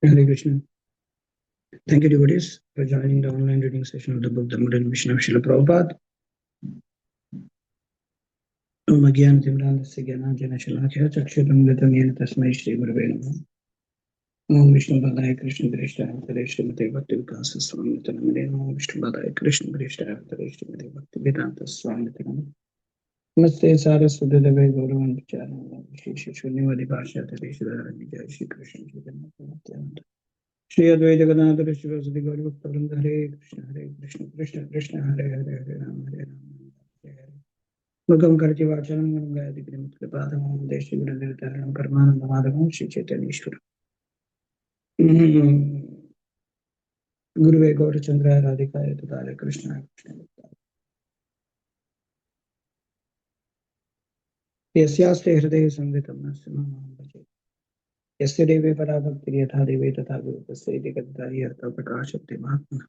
Hare Krishna. Thank you, devotees, for joining the online reading session of the book, The Modern Mission of Srila Prabhupada. Om Agyan Timrandasya Gyananjana Shalakya Chakshuram Gatam Yena Tasmai Shri Gurave Namaha. Om Vishnu Padaya Krishna Krishna Avtare Srimate Bhakti Vikasa Swami Namane. Om Vishnu Padaya Krishna Krishna Avtare Srimate Bhakti Vedanta Swami Namane. Namaste Saraswati Deve Gauravan Vicharan Vishesha Shunyavadi Bhasha Tadeshadara Vijay Shri Krishna Chaitanya Nityananda. Shri Advaita Gadadhara Shivasati Gauri Bhakta Vrinda. Hare Krishna Krishna Krishna Hare Hare Hare Rama Hare Rama. Mukam Karti Vachanam Gayati Primat Kripadam Deshi Gurudevataram Paramananda Madhavam Shri Chaitanya Ishvara. Guruve Gaura Chandra Radhikaya Tadare Krishna Krishna. Yasyaste Hridaye Samvitam Nasimam Bhaje. Yesterday we Parabhakti Yatha Deve Tatha Guru Pasayati Gadadari Artha Prakashate Mahatma.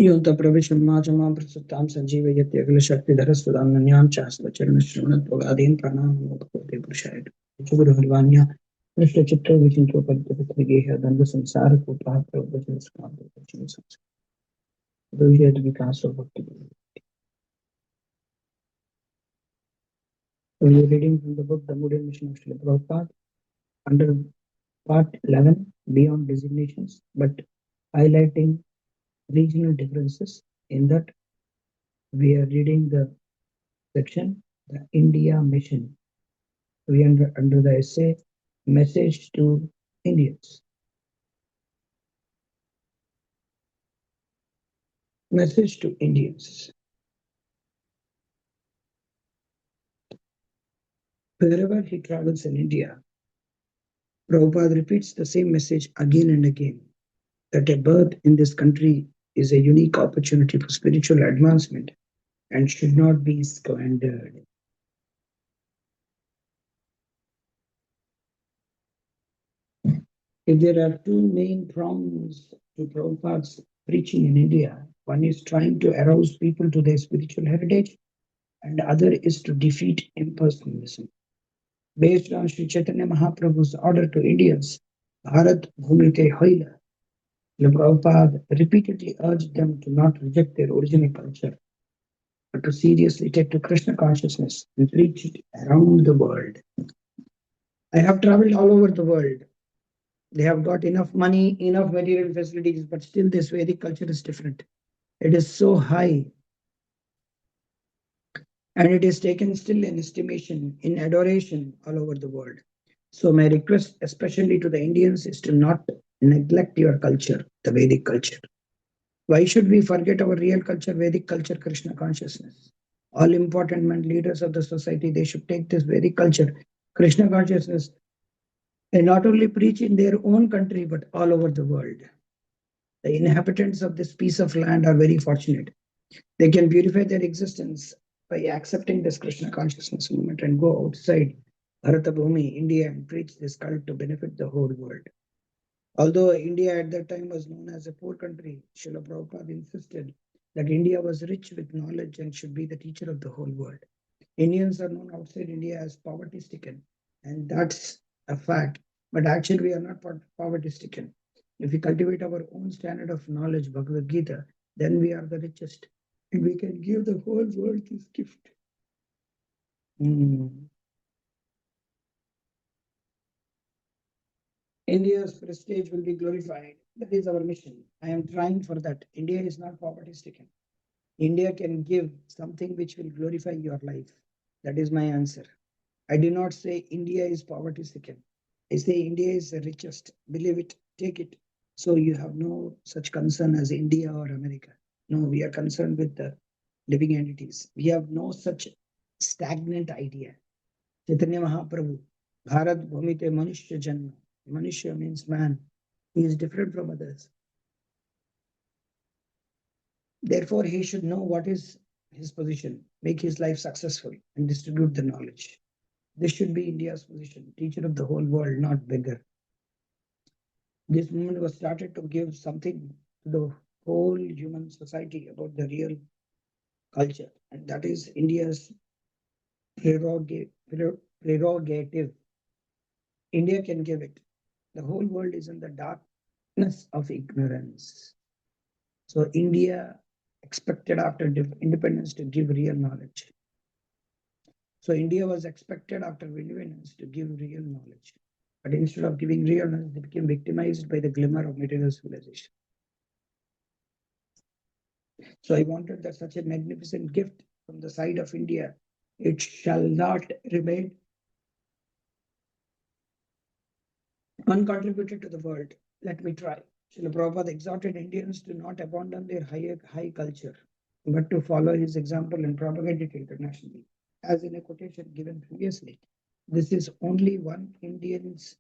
Yunta Pravisham Majama Prasutam Sanjeeva Yati Agla Shakti Dharasudam Nanyam Chasva Charana Shravanat Vagadin Pranam Mokhote Purushayat Guru Harvanya Krishna Chitra Vichinto Padapati Geha Danda Samsara Kupaha Prabhupada Skanda Vachin Samsara Vijayat Vikas of Bhakti. We are reading from the book The Modern Mission of Srila Prabhupada under part 11 Beyond Designations, but highlighting regional differences. In that we are reading the section The India Mission. We under the essay Message to Indians. Message to Indians. Wherever he travels in India, Prabhupada repeats the same message again and again, that a birth in this country is a unique opportunity for spiritual advancement and should not be squandered. If there are two main prongs to Prabhupada's preaching in India, one is trying to arouse people to their spiritual heritage, and the other is to defeat impersonalism. Based on Sri Chaitanya Mahaprabhu's order to Indians, Bharat Bhumite Hoila, Prabhupada repeatedly urged them to not reject their original culture, but to seriously take to Krishna consciousness and preach it around the world. I have traveled all over the world. They have got enough money, enough material facilities, but still this Vedic culture is different. It is so high, and it is taken still in estimation, in adoration all over the world. So my request, especially to the Indians, is to not neglect your culture, the Vedic culture. Why should we forget our real culture, Vedic culture, Krishna consciousness? All important men, leaders of the society, they should take this Vedic culture, Krishna consciousness, and not only preach in their own country, but all over the world. The inhabitants of this piece of land are very fortunate. They can purify their existence by accepting this Krishna consciousness movement and go outside Bharata Bhumi, India, and preach this cult to benefit the whole world. Although India at that time was known as a poor country, Srila Prabhupada insisted that India was rich with knowledge and should be the teacher of the whole world. Indians are known outside India as poverty-stricken, and that's a fact. But actually, we are not poverty-stricken. If we cultivate our own standard of knowledge, Bhagavad Gita, then we are the richest, and we can give the whole world this gift. India's prestige will be glorified. That is our mission. I am trying for that. India is not poverty-stricken. India can give something which will glorify your life. That is my answer. I do not say India is poverty-stricken. I say India is the richest. Believe it, take it. So you have no such concern as India or America. No, we are concerned with the living entities. We have no such stagnant idea. Chaitanya Mahaprabhu, Bharat Bhumite Manushya Janma. Manushya means man. He is different from others. Therefore, he should know what is his position, make his life successful, and distribute the knowledge. This should be India's position, teacher of the whole world, not beggar. This movement was started to give something to the whole human society about the real culture, and that is India's prerogative. India can give it. The whole world is in the darkness of ignorance. So India expected after independence to give real knowledge. So India was expected after independence to give real knowledge. But instead of giving real knowledge, they became victimized by the glimmer of material civilization. So I wanted that such a magnificent gift from the side of India, it shall not remain uncontributed to the world. Let me try. Srila Prabhupada exhorted Indians to not abandon their high culture, but to follow his example and propagate it internationally. As in a quotation given previously, this is only one Indian's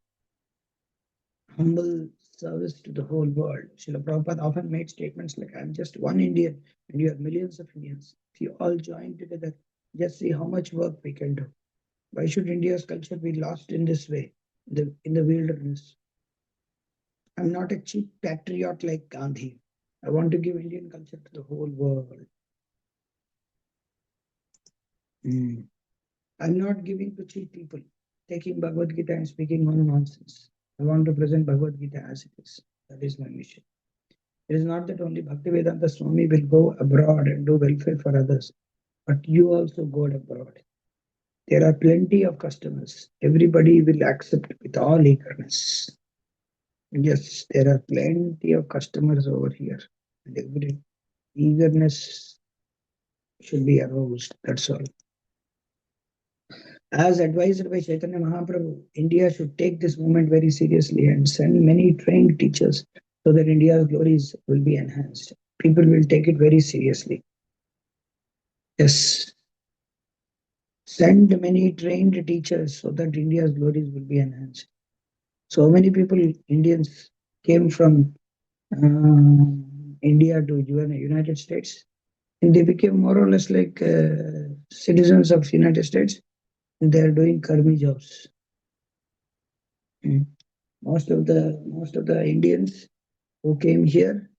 humble service to the whole world. Srila Prabhupada often made statements like, I'm just one Indian and you are millions of Indians. If you all join together, just see how much work we can do. Why should India's culture be lost in this way, in the wilderness? I'm not a cheap patriot like Gandhi. I want to give Indian culture to the whole world. I'm not giving to cheap people, taking Bhagavad Gita and speaking on nonsense. I want to present Bhagavad Gita as it is. That is my mission. It is not that only Bhaktivedanta Swami will go abroad and do welfare for others, but you also go abroad. There are plenty of customers. Everybody will accept with all eagerness. Yes, there are plenty of customers over here. And every eagerness should be aroused. That's all. As advised by Chaitanya Mahaprabhu, India should take this movement very seriously and send many trained teachers so that India's glories will be enhanced. People will take it very seriously. Yes. Send many trained teachers so that India's glories will be enhanced. So many people, Indians, came from India to United States, and they became more or less like citizens of United States. And they are doing karmi jobs. Most of the Indians who came here,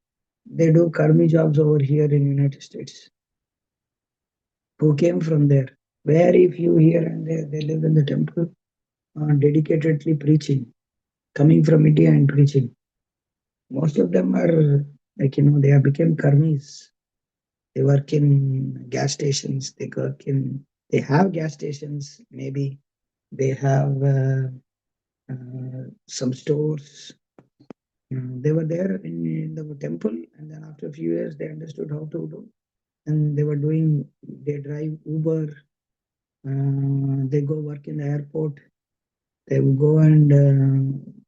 they do karmi jobs over here in United States. Who came from there? Very few here and there. They live in the temple, dedicatedly preaching, coming from India and preaching. Most of them are like, they have become karmis. They work in gas stations. They have gas stations. Maybe they have some stores. They were there in the temple, and then after a few years, they understood how to do, and they drive Uber. They go work in the airport. They will go and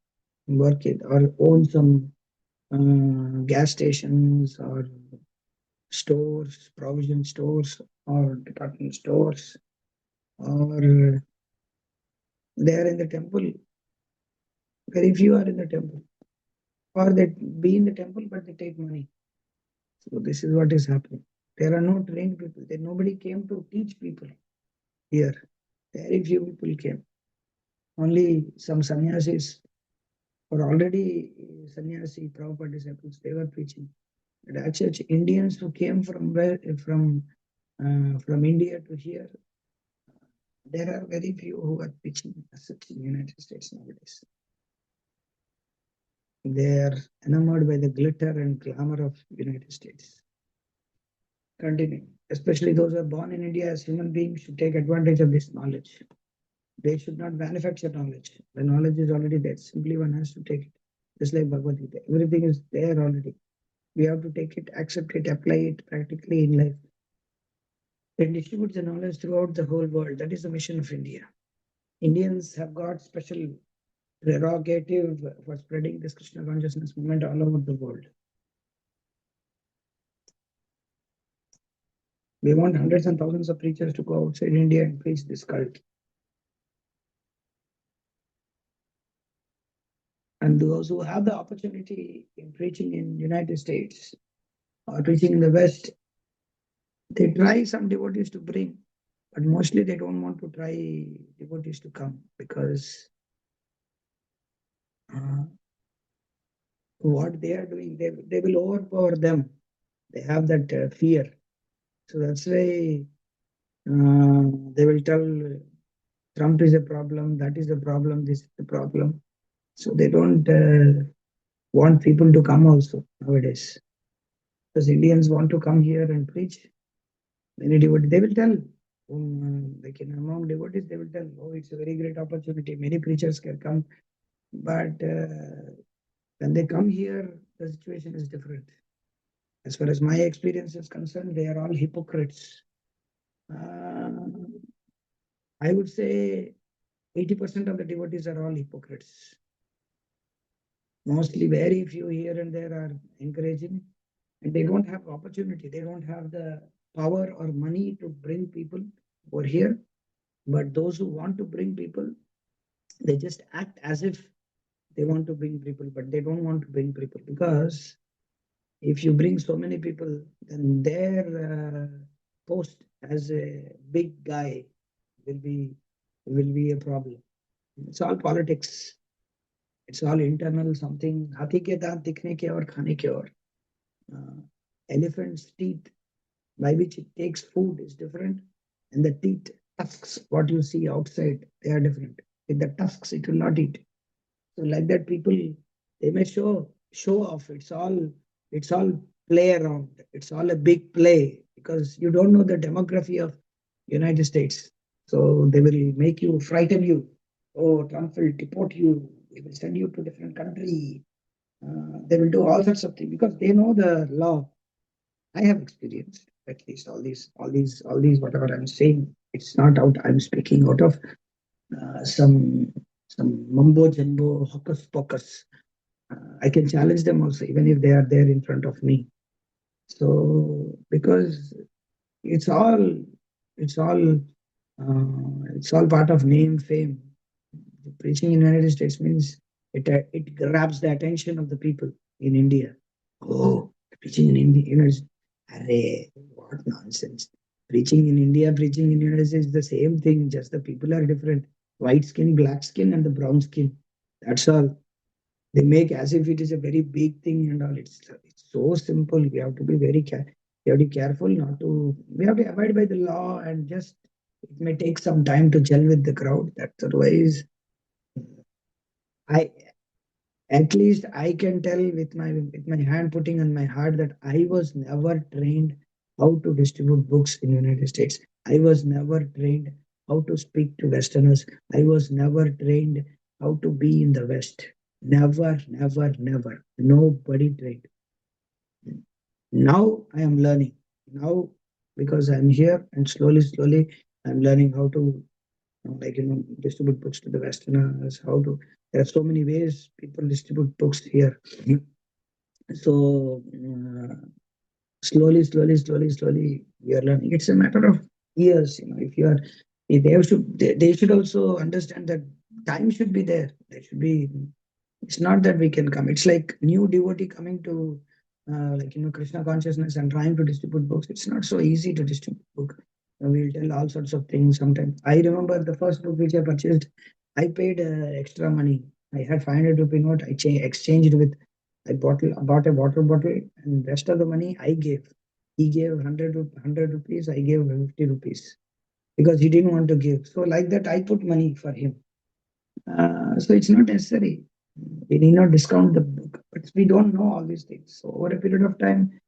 work it or own some gas stations or stores, provision stores or department stores, or they are in the temple. Very few are in the temple, or they be in the temple but they take money. So this is what is happening. There are no trained people. Nobody came to teach people here. Very few people came. Only some sannyasis or already sannyasi Prabhupada disciples. They were preaching. But actually, Indians who came from India to here, there are very few who are preaching as such in the United States nowadays. They are enamored by the glitter and glamour of United States. Continue. Especially those who are born in India as human beings should take advantage of this knowledge. They should not manufacture knowledge. The knowledge is already there. Simply one has to take it. Just like Bhagavad Gita. Everything is there already. We have to take it, accept it, apply it practically in life. And distribute the knowledge throughout the whole world. That is the mission of India. Indians have got special prerogative for spreading this Krishna consciousness movement all over the world. We want hundreds and thousands of preachers to go outside India and preach this cult. And those who have the opportunity in preaching in United States or preaching in the West, they try some devotees to bring, but mostly they don't want to try devotees to come because what they are doing, they will overpower them. They have that fear. So that's why They will tell Trump is a problem, that is a problem, this is the problem. So they don't want people to come also nowadays. Because Indians want to come here and preach. Many devotees, they will tell, like among devotees, they will tell, oh, it's a very great opportunity. Many preachers can come. But when they come here, the situation is different. As far as my experience is concerned, they are all hypocrites. Uh, I would say 80% of the devotees are all hypocrites. Mostly very few here and there are encouraging, and they don't have opportunity. They don't have the power or money to bring people over here. But those who want to bring people, they just act as if they want to bring people, but they don't want to bring people because if you bring so many people, then their post as a big guy will be a problem. It's all politics. It's all internal something. हाथी के दांत दिखने के और खाने के और. Elephant's teeth by which it takes food is different, and the teeth tusks what you see outside they are different. With the tusks, it will not eat. So like that, people they may show off. It's all play around. It's all a big play because you don't know the demography of United States. So they will make you frighten you. Oh, Trump will deport you. He will send you to different country. They will do all sorts of things because they know the law. I have experienced at least all these whatever I'm saying. It's not out. I'm speaking out of some mumbo jumbo hocus pocus. I can challenge them also, even if they are there in front of me. So because it's all it's all it's all part of name fame. Preaching in the United States means it grabs the attention of the people in India. Oh, preaching in India, array, what nonsense. Preaching in India, preaching in the United States is the same thing, just the people are different. White skin, black skin, and the brown skin. That's all. They make as if it is a very big thing and all. It's so simple. We have to be we have to be careful not to. We have to abide by the law and just it may take some time to gel with the crowd. That's otherwise, I at least I can tell with my hand putting on my heart that I was never trained how to distribute books in the United States. I was never trained how to speak to Westerners. I was never trained how to be in the West. Never, never, never. Nobody trained. Now I am learning. Now because I'm here and slowly I'm learning how to distribute books to the Westerners. How to there are so many ways people distribute books here. So slowly, we are learning. It's a matter of years. If you are, they should also understand that time should be there. There should be. It's not that we can come. It's like new devotee coming to, Krishna consciousness and trying to distribute books. It's not so easy to distribute book. We'll tell all sorts of things. Sometimes I remember the first book which I purchased. I paid extra money. I had 500 rupee note. I exchanged with bought a water bottle, and rest of the money I gave. He gave 100 rupees. I gave 50 rupees because he didn't want to give. So like that, I put money for him. So it's not necessary. We need not discount the book, but we don't know all these things. So over a period of time,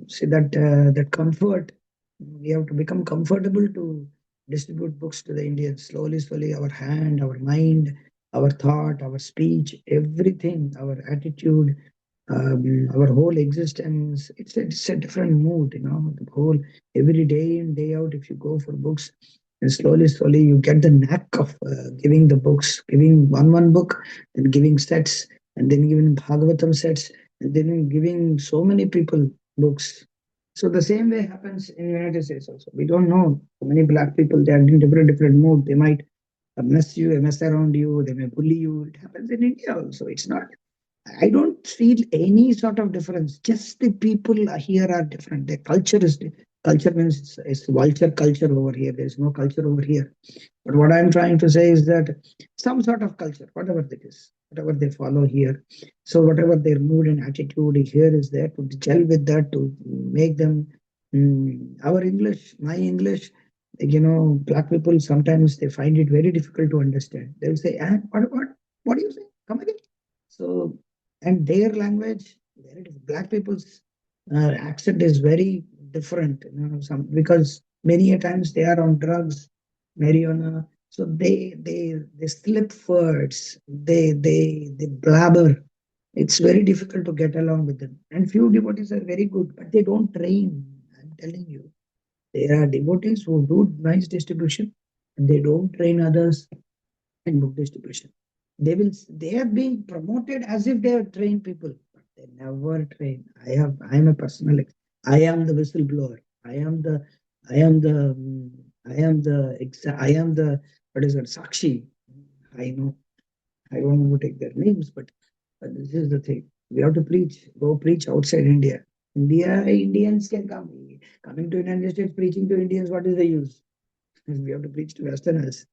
see that comfort, we have to become comfortable to distribute books to the Indians. Slowly, our hand, our mind, our thought, our speech, everything, our attitude, our whole existence. It's a different mood. The whole every day in day out. If you go for books, and slowly you get the knack of giving the books, giving one book, then giving sets, and then giving Bhagavatam sets, and then giving so many people books. So the same way happens in the United States also. We don't know so many black people. They are in different mood. They might mess around you. They may bully you. It happens in India also. It's not. I don't feel any sort of difference. Just the people here are different. The culture is culture means it's vulture culture over here. There is no culture over here. But what I'm trying to say is that some sort of culture, whatever it is, whatever they follow here. So whatever their mood and attitude here is there to gel with that to make them Our English, my English, black people sometimes they find it very difficult to understand. They'll say, what do you say? Come again. So, and their language, very different. Black people's accent is very different, because many a times they are on drugs, marijuana. So they slip words, they blabber. It's very difficult to get along with them. And few devotees are very good, but they don't train. I'm telling you, there are devotees who do nice distribution, and they don't train others in book distribution. They are being promoted as if they have trained people, but they never train. I am a personal I am the whistleblower. I am the I am the what is it, Sakshi. I know. I don't want to take their names, but this is the thing. We have to preach. Go preach outside India. Indians can come. Coming to United States, preaching to Indians, what is the use? We have to preach to Westerners.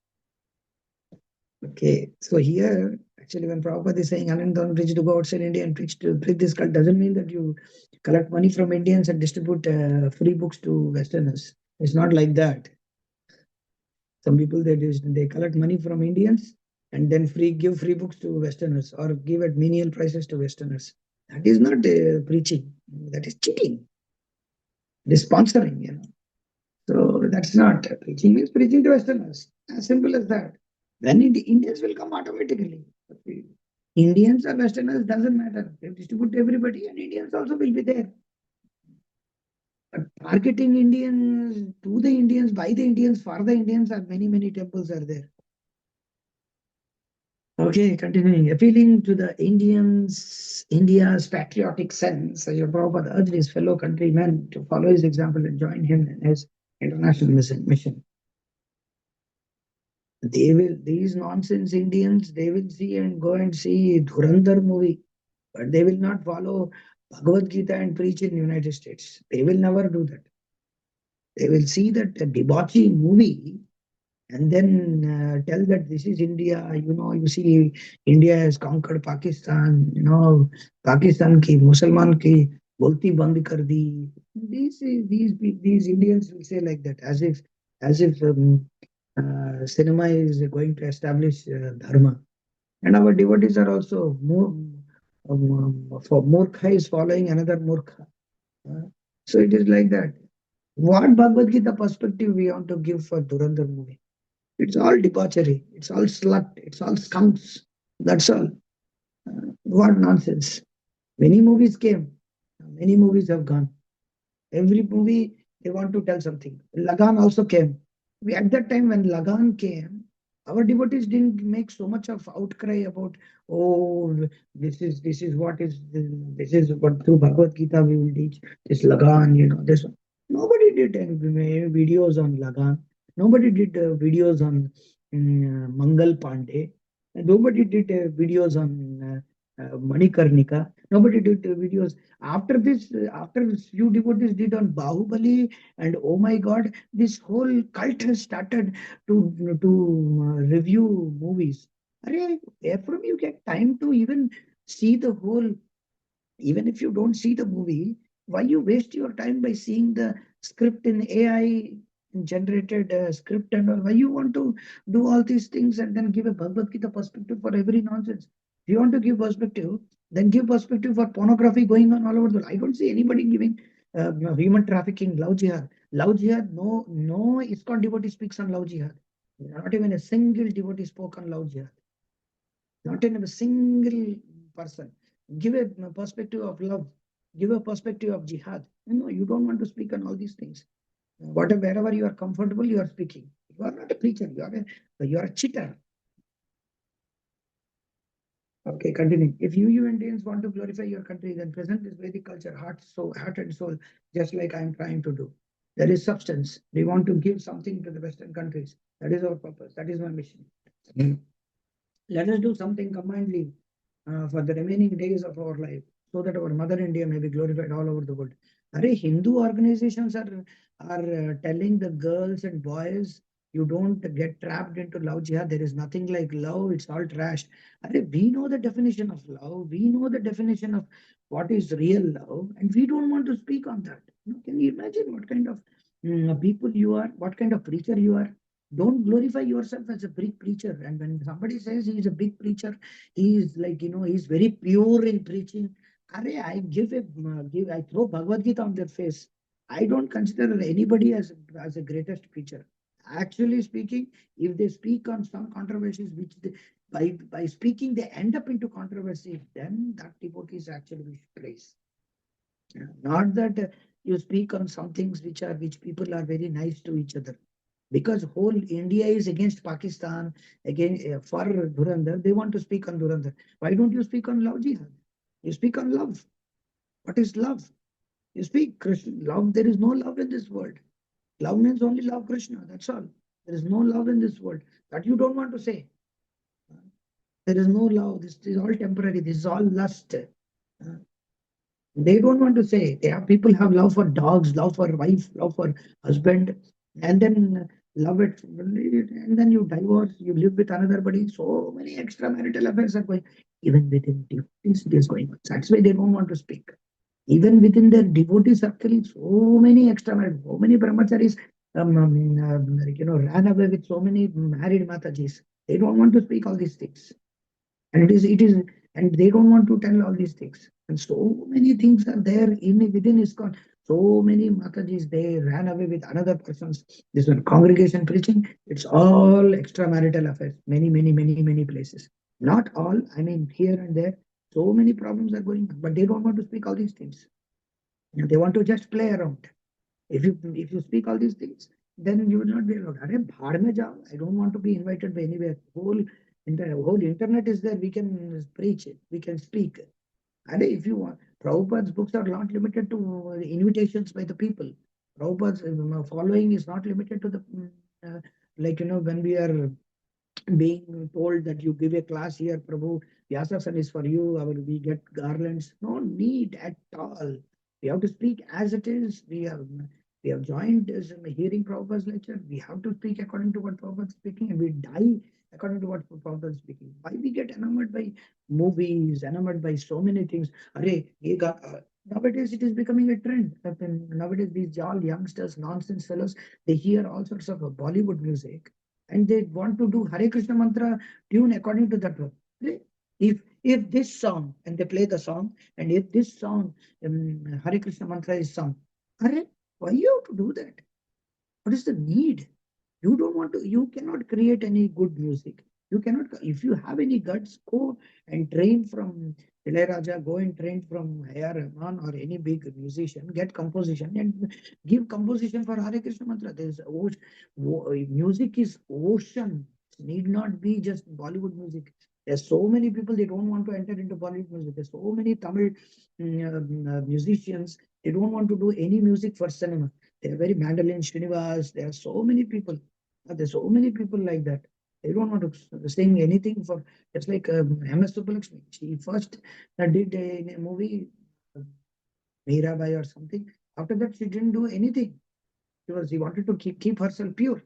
Okay, so here, actually, when Prabhupada is saying, Anand, don't preach to go outside India and preach this cult, doesn't mean that you collect money from Indians and distribute free books to Westerners. It's not like that. Some people they collect money from Indians and then give free books to Westerners or give at menial prices to Westerners. That is not preaching. That is cheating. It is sponsoring. So that's not preaching. Means preaching to Westerners. As simple as that. Then Indians will come automatically. Indians or Westerners doesn't matter. They distribute to everybody, and Indians also will be there. But targeting Indians to the Indians, by the Indians, for the Indians, are many temples are there. Okay, continuing. Appealing to the India's patriotic sense, Srila Prabhupada urged his fellow countrymen to follow his example and join him in his international mission. These nonsense Indians, they will see and go and see Dhurandhar movie, but they will not follow Bhagavad Gita and preach in United States. They will never do that. They will see that debauchery movie and then tell that this is India. You see, India has conquered Pakistan. Pakistan ki Musalman ki bolti band kar di. These Indians will say like that, as if cinema is going to establish dharma. And our devotees are also more for Murkha is following another Murkha. So it is like that. What Bhagavad Gita perspective we want to give for Durandar movie? It's all debauchery. It's all slut. It's all skunks. That's all. What nonsense. Many movies came. Many movies have gone. Every movie, they want to tell something. Lagan also came. At that time when Lagan came, our devotees didn't make so much of outcry about, oh, this is what through Bhagavad Gita we will teach. This Lagan, this one. Nobody did any videos on Lagan. Nobody did videos on Mangal Pandey. Nobody did videos on Manikarnika. Nobody did videos. After few devotees did on Bahubali, and oh my God, this whole cult has started to review movies. Arey, where from you get time to even see the whole, even if you don't see the movie, why you waste your time by seeing the script in AI generated script and all? Why you want to do all these things and then give a Bhagavad Gita perspective for every nonsense? If you want to give perspective, then give perspective for pornography going on all over the world. I don't see anybody giving human trafficking, love jihad. Love jihad, no ISKCON devotee speaks on love jihad. Not even a single devotee spoke on love jihad. Not in a single person. Give a perspective of love. Give a perspective of jihad. You don't want to speak on all these things. Wherever you are comfortable, you are speaking. You are not a preacher. You are a cheater. Okay, continuing. If you Indians want to glorify your country, then present this Vedic culture, heart and soul, just like I am trying to do. There is substance. We want to give something to the Western countries. That is our purpose. That is my mission. Let us do something combinedly for the remaining days of our life, so that our Mother India may be glorified all over the world. Hindu organizations are telling the girls and boys, you don't get trapped into love jihad. There is nothing like love. It's all trash. We know the definition of love. We know the definition of what is real love, and we don't want to speak on that. Can you imagine what kind of people you are, what kind of preacher you are? Don't glorify yourself as a big preacher. And when somebody says he is a big preacher, he is like, he's very pure in preaching. Arey, I throw Bhagavad Gita on their face. I don't consider anybody as a greatest preacher. Actually speaking, if they speak on some controversies, which by speaking they end up into controversy, then that devotee is actually we should praise. Not that you speak on some things which people are very nice to each other. Because whole India is against Pakistan, again for Dhurandhar, they want to speak on Dhurandhar. Why don't you speak on love jihad? You speak on love. What is love? You speak Krishna love. There is no love in this world. Love means only love Krishna. That's all. There is no love in this world. That you don't want to say. There is no love. This is all temporary. This is all lust. They don't want to say. They have people have love for dogs, love for wife, love for husband, and then love it, and then you divorce, you live with another body. So many extramarital affairs are going. Even within devotees, it is going on. That's why they don't want to speak. Even within their devotee circle, so many extramarital, so many brahmacharis, ran away with so many married matajis. They don't want to speak all these things. And and they don't want to tell all these things. And so many things are there within ISKCON. So many Matajis, they ran away with another person's. This one, congregation preaching, it's all extramarital affairs. Many places. Not all, I mean, here and there. So many problems are going on, but they don't want to speak all these things. They want to just play around. If you speak all these things, then you will not be allowed. Arey, bhar mein jao. I don't want to be invited by anywhere. Whole internet is there. We can preach it. We can speak. And if you want, Prabhupada's books are not limited to invitations by the people. Prabhupada's following is not limited to the when we are being told that you give a class here, Prabhu, Vyasasan is for you, we get garlands. No need at all. We have to speak as it is. We have joined as hearing Prabhupada's lecture. We have to speak according to what Prabhupada is speaking, and we die according to what Prabhupada is speaking. Why we get enamored by movies, enamored by so many things? Nowadays it is becoming a trend. Nowadays these all youngsters, nonsense fellows, they hear all sorts of Bollywood music and they want to do Hare Krishna mantra tune according to that one. If this song and they play the song, and if this song Hare Krishna mantra is sung, Hare, why you have to do that? What is the need? You don't want to. You cannot create any good music. You cannot. If you have any guts, go and train from Ilayaraja. Go and train from A.R. Rahman or any big musician. Get composition and give composition for Hare Krishna mantra. Music is ocean. It need not be just Bollywood music. There's so many people they don't want to enter into Bollywood music. There's so many Tamil musicians. They don't want to do any music for cinema. They're very Mandolin Srinivas. There are so many people. There's so many people like that. They don't want to sing anything for. It's like M.S. Subbulakshmi. She first did in a movie, Mirabai or something. After that, she didn't do anything. She wanted to keep herself pure.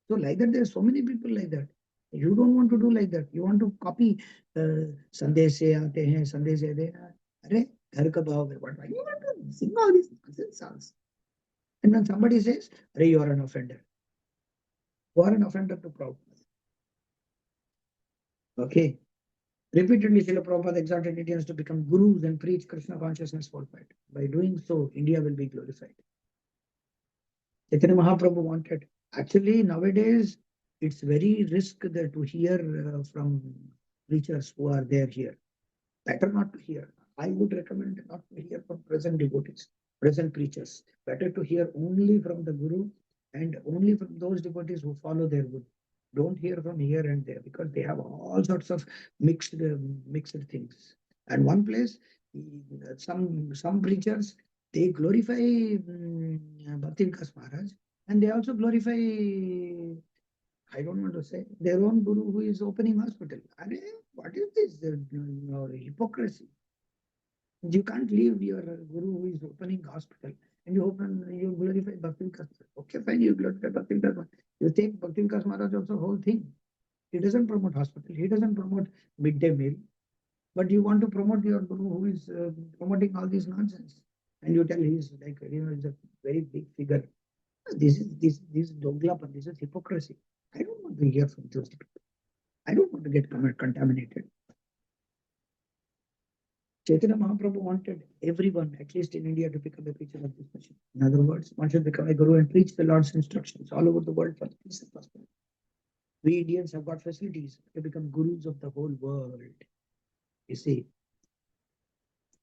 So like that, there are so many people like that. You don't want to do like that. You want to copy Sandesh se aate hain, Sandesh se de. Arey, ghar ka bhao mein. Why you want to sing all these nonsense songs? And when somebody says, Arey, you are an offender. You are an offender to Prabhupada. Okay. Repeatedly, Srila Prabhupada exhorted Indians to become gurus and preach Krishna consciousness worldwide. By doing so, India will be glorified. Chaitanya Mahaprabhu wanted. Actually, nowadays, it's very risk that to hear from preachers who are there here. Better not to hear. I would recommend not to hear from present devotees, present preachers. Better to hear only from the Guru and only from those devotees who follow their Guru. Don't hear from here and there because they have all sorts of mixed things. And one place, some preachers they glorify Bhakti Vikas Maharaj and they also glorify I don't want to say their own guru who is opening hospital. What is this hypocrisy? You can't leave your guru who is opening hospital and you glorify Bhakti Vikas. Okay, fine, you glorify Bhakti Vikas. You take Bhakti Vikas Maharaj also whole thing. He doesn't promote hospital. He doesn't promote midday meal. But you want to promote your guru who is promoting all this nonsense, and you tell he is like is a very big figure. This is doglapan. This is hypocrisy. I don't want to hear from those people. I don't want to get contaminated. Chaitanya Mahaprabhu wanted everyone, at least in India, to become a preacher of this mission. In other words, one should become a guru and preach the Lord's instructions all over the world for the peace and prosperity. We Indians have got facilities to become gurus of the whole world. You see,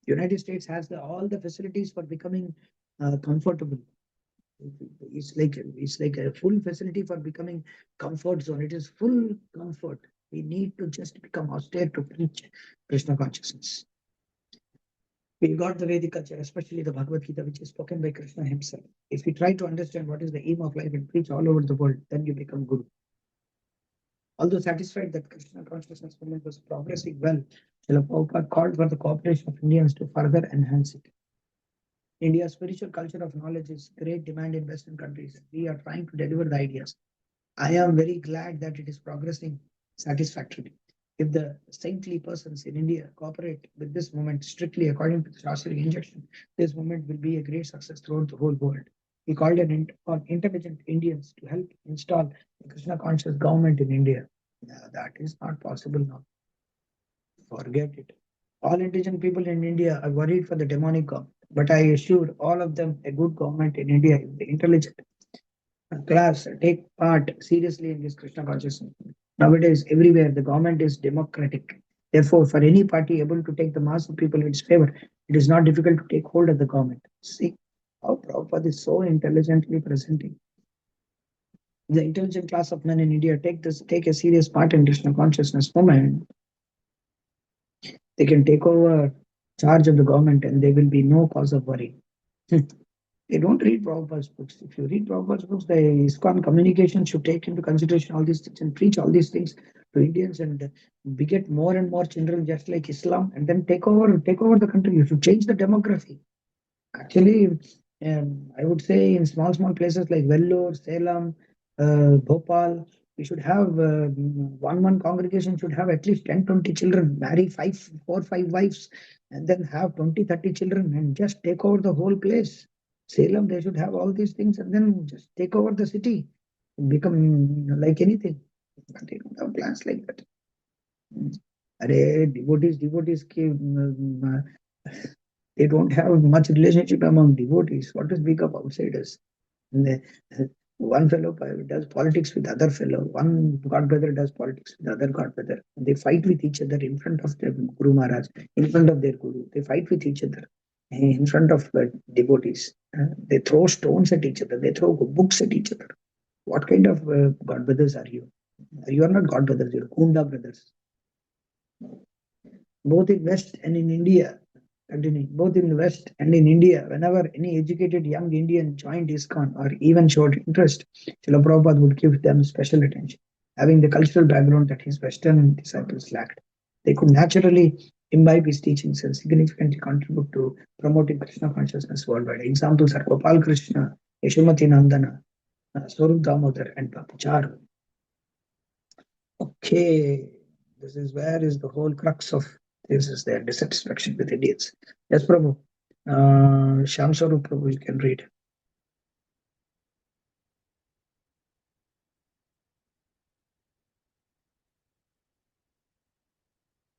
United States has all the facilities for becoming comfortable. It's like a full facility for becoming comfort zone. It is full comfort. We need to just become austere to preach Krishna consciousness. We got the Vedic culture, especially the Bhagavad Gita, which is spoken by Krishna himself. If we try to understand what is the aim of life and preach all over the world, then you become Guru. Although satisfied that Krishna consciousness movement was progressing well, Srila Prabhupada called for the cooperation of Indians to further enhance it. India's spiritual culture of knowledge is great demand in Western countries. We are trying to deliver the ideas. I am very glad that it is progressing satisfactorily. If the saintly persons in India cooperate with this movement strictly according to the Shastric injunction, this movement will be a great success throughout the whole world. He called on intelligent Indians to help install a Krishna conscious government in India. That is not possible now. Forget it. All intelligent people in India are worried for the demonic government, but I assured all of them a good government in India if the intelligent class take part seriously in this Krishna consciousness. Nowadays, everywhere the government is democratic. Therefore, for any party able to take the mass of people in its favor, it is not difficult to take hold of the government. See how Prabhupada is so intelligently presenting. The intelligent class of men in India take a serious part in Krishna consciousness movement. They can take over charge of the government and there will be no cause of worry. They don't read Prabhupada's books. If you read Prabhupada's books, the ISKCON communication should take into consideration all these things and preach all these things to Indians and beget more and more children just like Islam and then take over the country. You should change the demography. Actually, I would say in small places like Vellore, Salem, Bhopal, we should have one congregation should have at least 10, 20 children, marry 5 wives, and then have 20, 30 children and just take over the whole place. Salem, they should have all these things and then just take over the city, become like anything. But they don't have plans like that. Devotees, they don't have much relationship among devotees. What is big of outsiders? And one fellow does politics with other fellow. One god brother does politics with other god brother. They fight with each other in front of the Guru Maharaj, in front of their Guru. They fight with each other in front of devotees. They throw stones at each other. They throw books at each other. What kind of god brothers are you? You are not god brothers. You are Kunda brothers. Both in West and in India, continuing, both in the West and in India, whenever any educated young Indian joined ISKCON or even showed interest, Srila Prabhupada would give them special attention, having the cultural background that his Western disciples lacked. They could naturally imbibe his teachings and significantly contribute to promoting Krishna consciousness worldwide. Examples are Gopal Krishna, Yashomati Nandana, Swarup Damodar, and Papucharu. Okay, this is where is the whole crux of this is their dissatisfaction with Indians. Yes, Prabhu. Shyam Swarup Prabhu, you can read.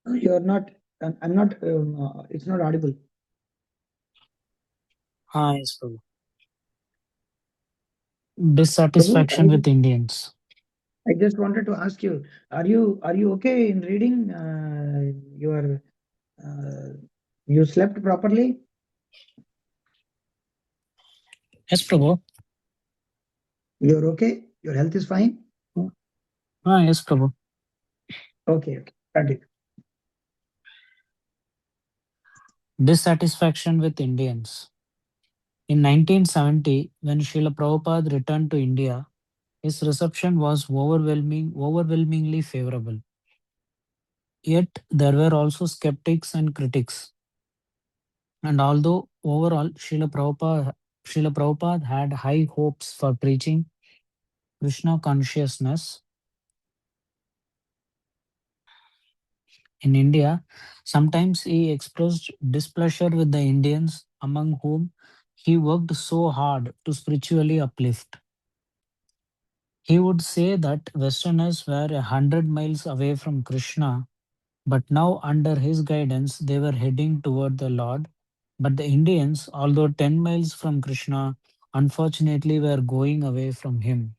You are not. I'm not. It's not audible. Yes, Prabhu. Dissatisfaction with Indians. I just wanted to ask you: Are you okay in reading? You slept properly? Yes, Prabhu. You're okay. Your health is fine. Yes, Prabhu. Okay. Continue. Dissatisfaction with Indians. In 1970, when Srila Prabhupada returned to India, his reception was overwhelmingly favorable. Yet there were also skeptics and critics. And although overall Srila Prabhupada had high hopes for preaching Krishna consciousness, In India, sometimes he expressed displeasure with the Indians among whom he worked so hard to spiritually uplift. He would say that Westerners were 100 miles away from Krishna, but now under his guidance they were heading toward the Lord. But the Indians, although 10 miles from Krishna, unfortunately were going away from him.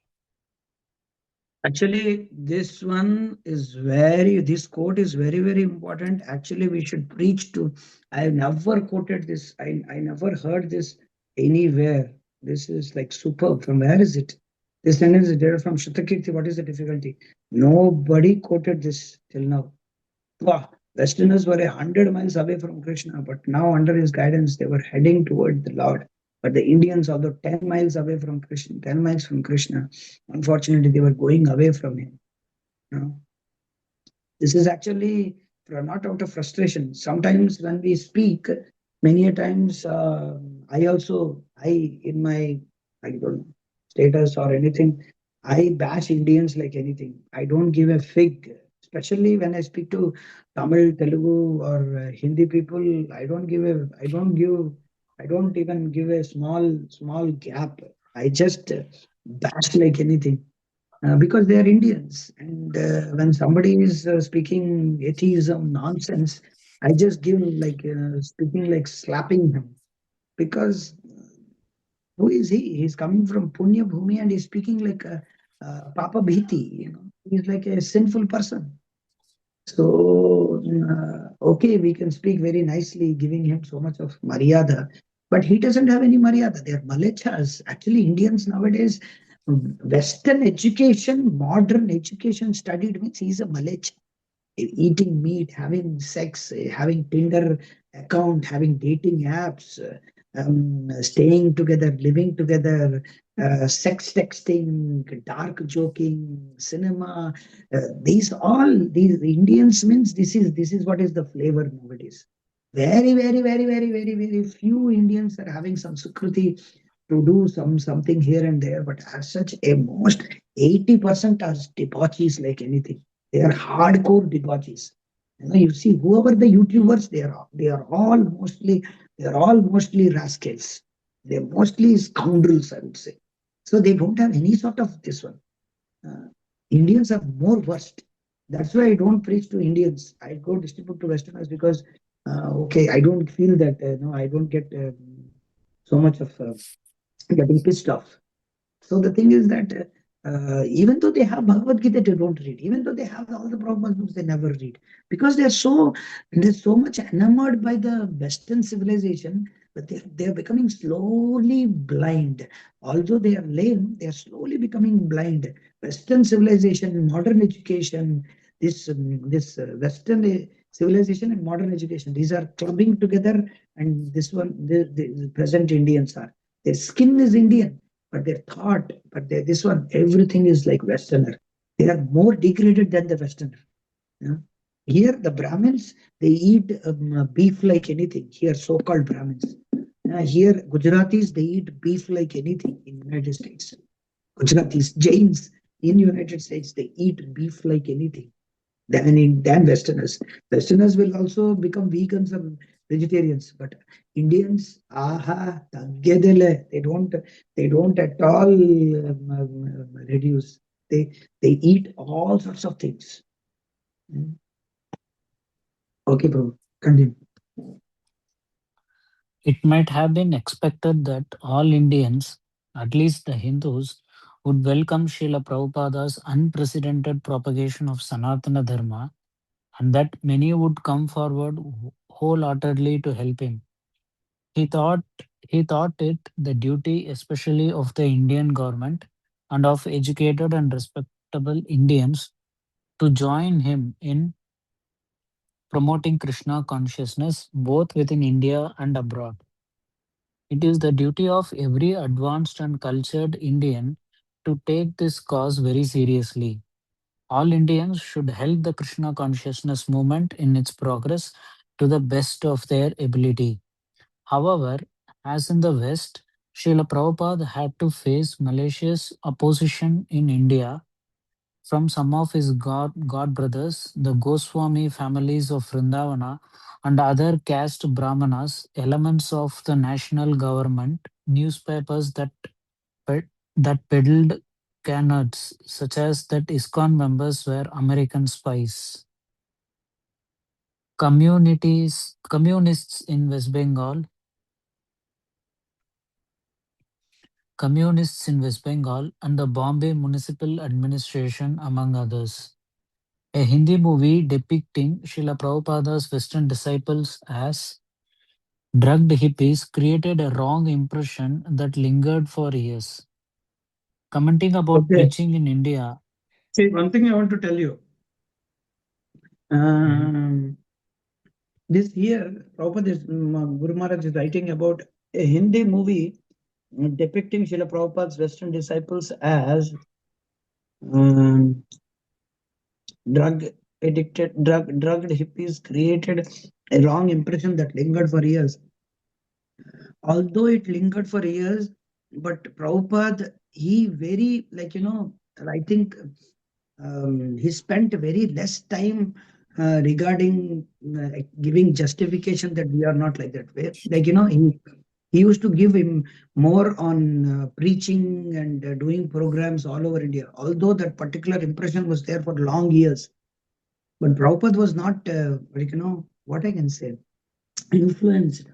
Actually, this quote is very, very important. Actually, we should preach to. I have never quoted this. I never heard this anywhere. This is like superb. From where is it? This sentence is there from Shrutakirti. What is the difficulty? Nobody quoted this till now. Wow. Westerners were 100 miles away from Krishna, but now under his guidance, they were heading toward the Lord. But the Indians, although 10 miles away from Krishna, 10 miles from Krishna, unfortunately, they were going away from him. You know? This is actually not out of frustration. Sometimes when we speak, many a times I in my I don't know, status or anything, I bash Indians like anything. I don't give a fig, especially when I speak to Tamil, Telugu, or Hindi people. I don't even give a small gap. I just bash like anything because they are Indians. And when somebody is speaking atheism nonsense, I just give like speaking like slapping him because who is he? He's coming from Punya Bhumi and he's speaking like a Papa Bhiti. He's like a sinful person. So, okay, we can speak very nicely, giving him so much of Maryada, but he doesn't have any Maryada. They are Malechas. Actually, Indians nowadays, Western education, modern education studied means he's a Malecha eating meat, having sex, having Tinder account, having dating apps, staying together, living together, sex texting, dark joking, cinema. These Indians means this is what is the flavor nowadays. Very few Indians are having some Sukruti to do something here and there, but as such, a most 80% are debauchees like anything. They are hardcore debauchees. You see, whoever the YouTubers, they are all mostly rascals. They're mostly scoundrels, I would say. So they don't have any sort of this one. Uh, Indians are more worst. That's why I don't preach to Indians. I go distribute to Westerners because, okay, I don't feel that, no, I don't get so much of getting pissed off. So the thing is that even though they have Bhagavad Gita, they don't read. Even though they have all the Prabhupada books, they never read because they're so much enamored by the Western civilization that they're becoming slowly blind. Although they are lame, they are slowly becoming blind. Western civilization, modern education, this Western civilization and modern education, these are clubbing together, and this one, the present Indians are. Their skin is Indian but their thought, this one, everything is like Westerner. They are more degraded than the Westerner. Yeah? Here, the Brahmins, they eat beef like anything. Here, so-called Brahmins. Here, Gujaratis, they eat beef like anything in United States. Gujaratis, Jains in United States, they eat beef like anything than Westerners. Westerners will also become vegans or vegetarians, but Indians, aha, taggedele, they don't at all reduce. They eat all sorts of things. Mm. Okay, bro, continue. It might have been expected that all Indians, at least the Hindus, would welcome Srila Prabhupada's unprecedented propagation of Sanatana Dharma and that many would come forward wholeheartedly to help him. He thought he thought it the duty especially of the Indian government and of educated and respectable Indians to join him in promoting Krishna consciousness both within India and abroad. It is the duty of every advanced and cultured Indian to take this cause very seriously. All Indians should help the Krishna consciousness movement in its progress to the best of their ability. However, as in the West, Srila Prabhupada had to face malicious opposition in India from some of his god brothers, the Goswami families of Vrindavana, and other caste brahmanas, elements of the national government, newspapers ped- that peddled canards, such as that ISKCON members were American spies. Communists in West Bengal, and the Bombay Municipal Administration, among others. A Hindi movie depicting Srila Prabhupada's Western disciples as drugged hippies created a wrong impression that lingered for years. Commenting about Okay. preaching in India. See, one thing I want to tell you. Mhm. Um, this here, Prabhupada Guru Maharaj is writing about a Hindi movie depicting Srila Prabhupada's Western disciples as um, drug drugged hippies created a wrong impression that lingered for years. Although it lingered for years, but Prabhupada, he very, like, I think he spent very less time regarding giving justification that we are not like that way. Like, he used to give him more on preaching and doing programs all over India. Although that particular impression was there for long years, but Prabhupada was not, like, what I can say, influenced,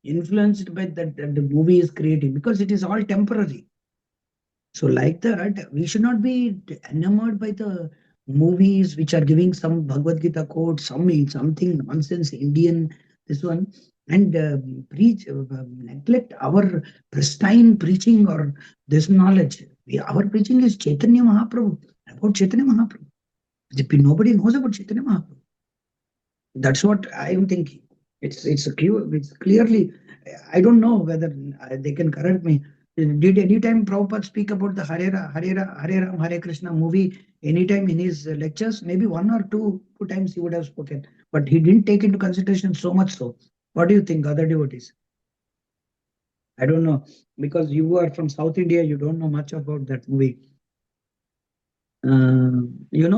influenced by that the movie is creating, because it is all temporary. So, like that, we should not be enamored by the movies which are giving some Bhagavad Gita quote, something nonsense Indian, this one, and neglect our pristine preaching or this knowledge. Our preaching is Chaitanya Mahaprabhu, about Chaitanya Mahaprabhu. Nobody knows about Chaitanya Mahaprabhu. That's what I am thinking. It's clearly. I don't know whether they can correct me. Did any time Prabhupada speak about the Hare Ram, Hare Krishna movie anytime in his lectures? Maybe one or two times he would have spoken, but he didn't take into consideration so much. So, what do you think, other devotees? I don't know, because you are from South India. You don't know much about that movie.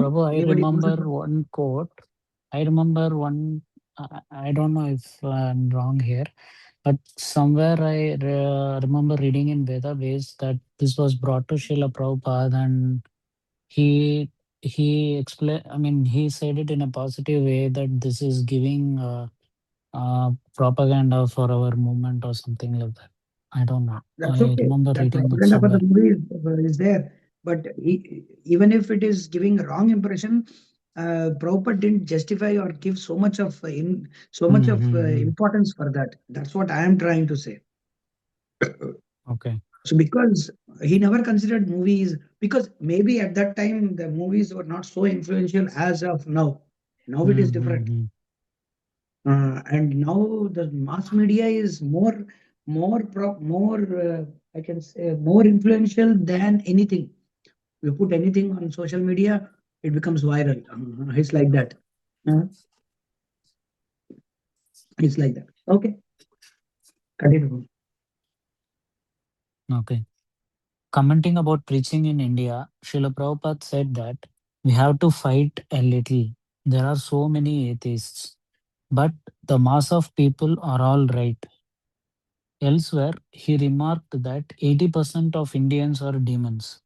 Prabhu, I Anybody knows remember about? one quote. I remember one. I don't know if I'm wrong here, but somewhere I remember reading in Veda Base that this was brought to Srila Prabhupada, and he he explained. I mean, he said it in a positive way that this is giving propaganda for our movement or something like that. I don't know. That's I okay. remember That reading it propaganda for the somewhere. movie is there. But even if it is giving a wrong impression, Prabhupada didn't justify or give so much of Mm-hmm. importance for that. That's what I am trying to say. Okay. So because he never considered movies, because maybe at that time the movies were not so influential as of now. Now it is different. Mm-hmm. And now the mass media is more I can say more influential than anything. You put anything on social media, it becomes viral. It's like that. Uh, it's like that. Okay, continue. Okay. Commenting about preaching in India, Srila Prabhupada said that we have to fight a little. There are so many atheists, but the mass of people are all right. Elsewhere, he remarked that 80% of Indians are demons.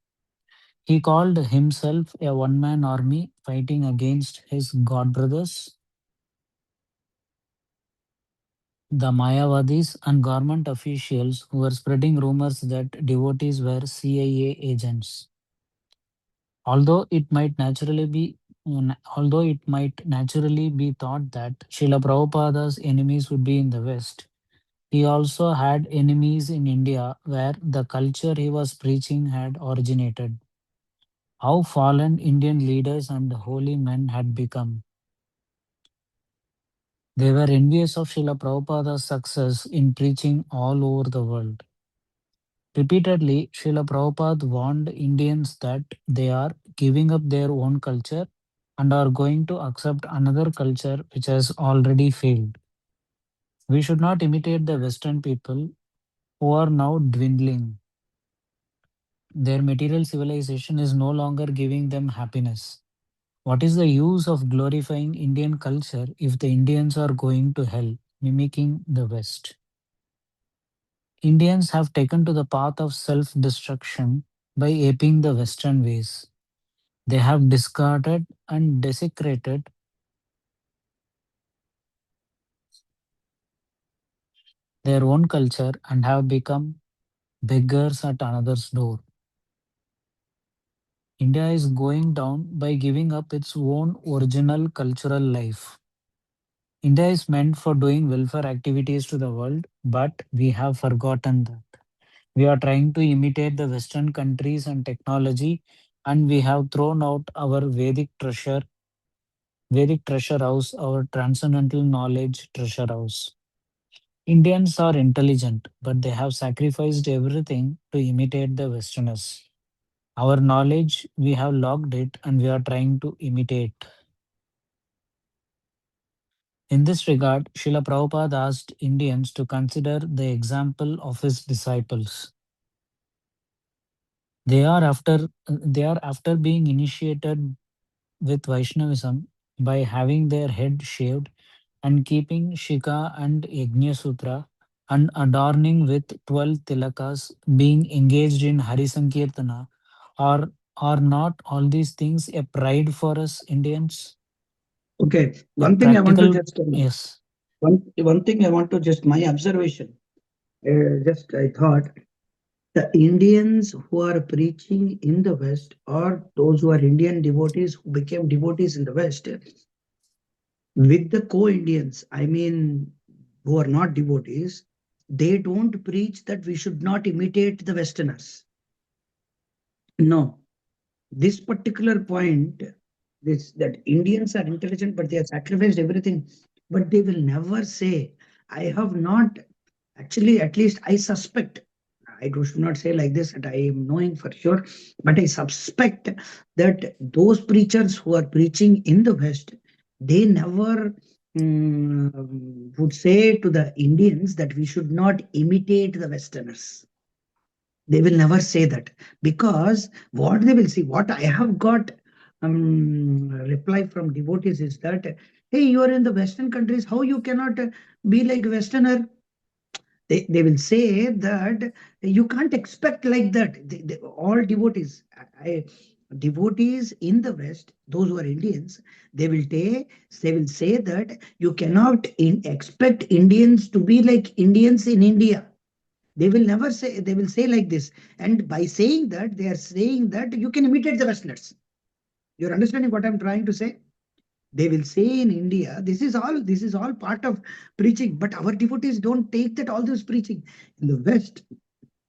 He called himself a one man army fighting against his god brothers, the Mayavadis, and government officials who were spreading rumors that devotees were CIA agents. Although it might naturally be thought that Srila Prabhupada's enemies would be in the West, he also had enemies in India where the culture he was preaching had originated. How fallen Indian leaders and holy men had become. They were envious of Srila Prabhupada's success in preaching all over the world. Repeatedly, Srila Prabhupada warned Indians that they are giving up their own culture and are going to accept another culture which has already failed. We should not imitate the Western people who are now dwindling. Their material civilization is no longer giving them happiness. What is the use of glorifying Indian culture if the Indians are going to hell, mimicking the West? Indians have taken to the path of self destruction by aping the Western ways. They have discarded and desecrated their own culture and have become beggars at another's door. India is going down by giving up its own original cultural life. India is meant for doing welfare activities to the world, but we have forgotten that. We are trying to imitate the Western countries and technology, and we have thrown out our Vedic treasure house, our transcendental knowledge treasure house. Indians are intelligent, but they have sacrificed everything to imitate the Westerners. Our knowledge, we have logged it and we are trying to imitate. In this regard, Srila Prabhupada asked Indians to consider the example of his disciples. They are after being initiated with Vaishnavism by having their head shaved and keeping Shika and Yajna Sutra and adorning with 12 tilakas, being engaged in Hari Sankirtana. Are not all these things a pride for us Indians? Okay, A one thing I want to practical, just yes. one thing I want to just my observation. Just I thought the Indians who are preaching in the West or those who are Indian devotees who became devotees in the West with the co-Indians, I mean, who are not devotees, they don't preach that we should not imitate the Westerners. No, this particular point, this that Indians are intelligent, but they have sacrificed everything. But they will never say, I have not actually, at least I suspect. Should not say like this that I am knowing for sure, but I suspect that those preachers who are preaching in the West, they never would say to the Indians that we should not imitate the Westerners. They will never say that because what they will see, what I have got reply from devotees is that, hey, you are in the Western countries, how you cannot be like Westerner? They will say that you can't expect like that. All devotees, devotees in the West, those who are Indians, they will say that you cannot expect Indians to be like Indians in India. They will never say, they will say like this. And by saying that, they are saying that you can imitate the Westerners. You're understanding what I'm trying to say? They will say in India, this is all part of preaching, but our devotees don't take that all this preaching. In the West,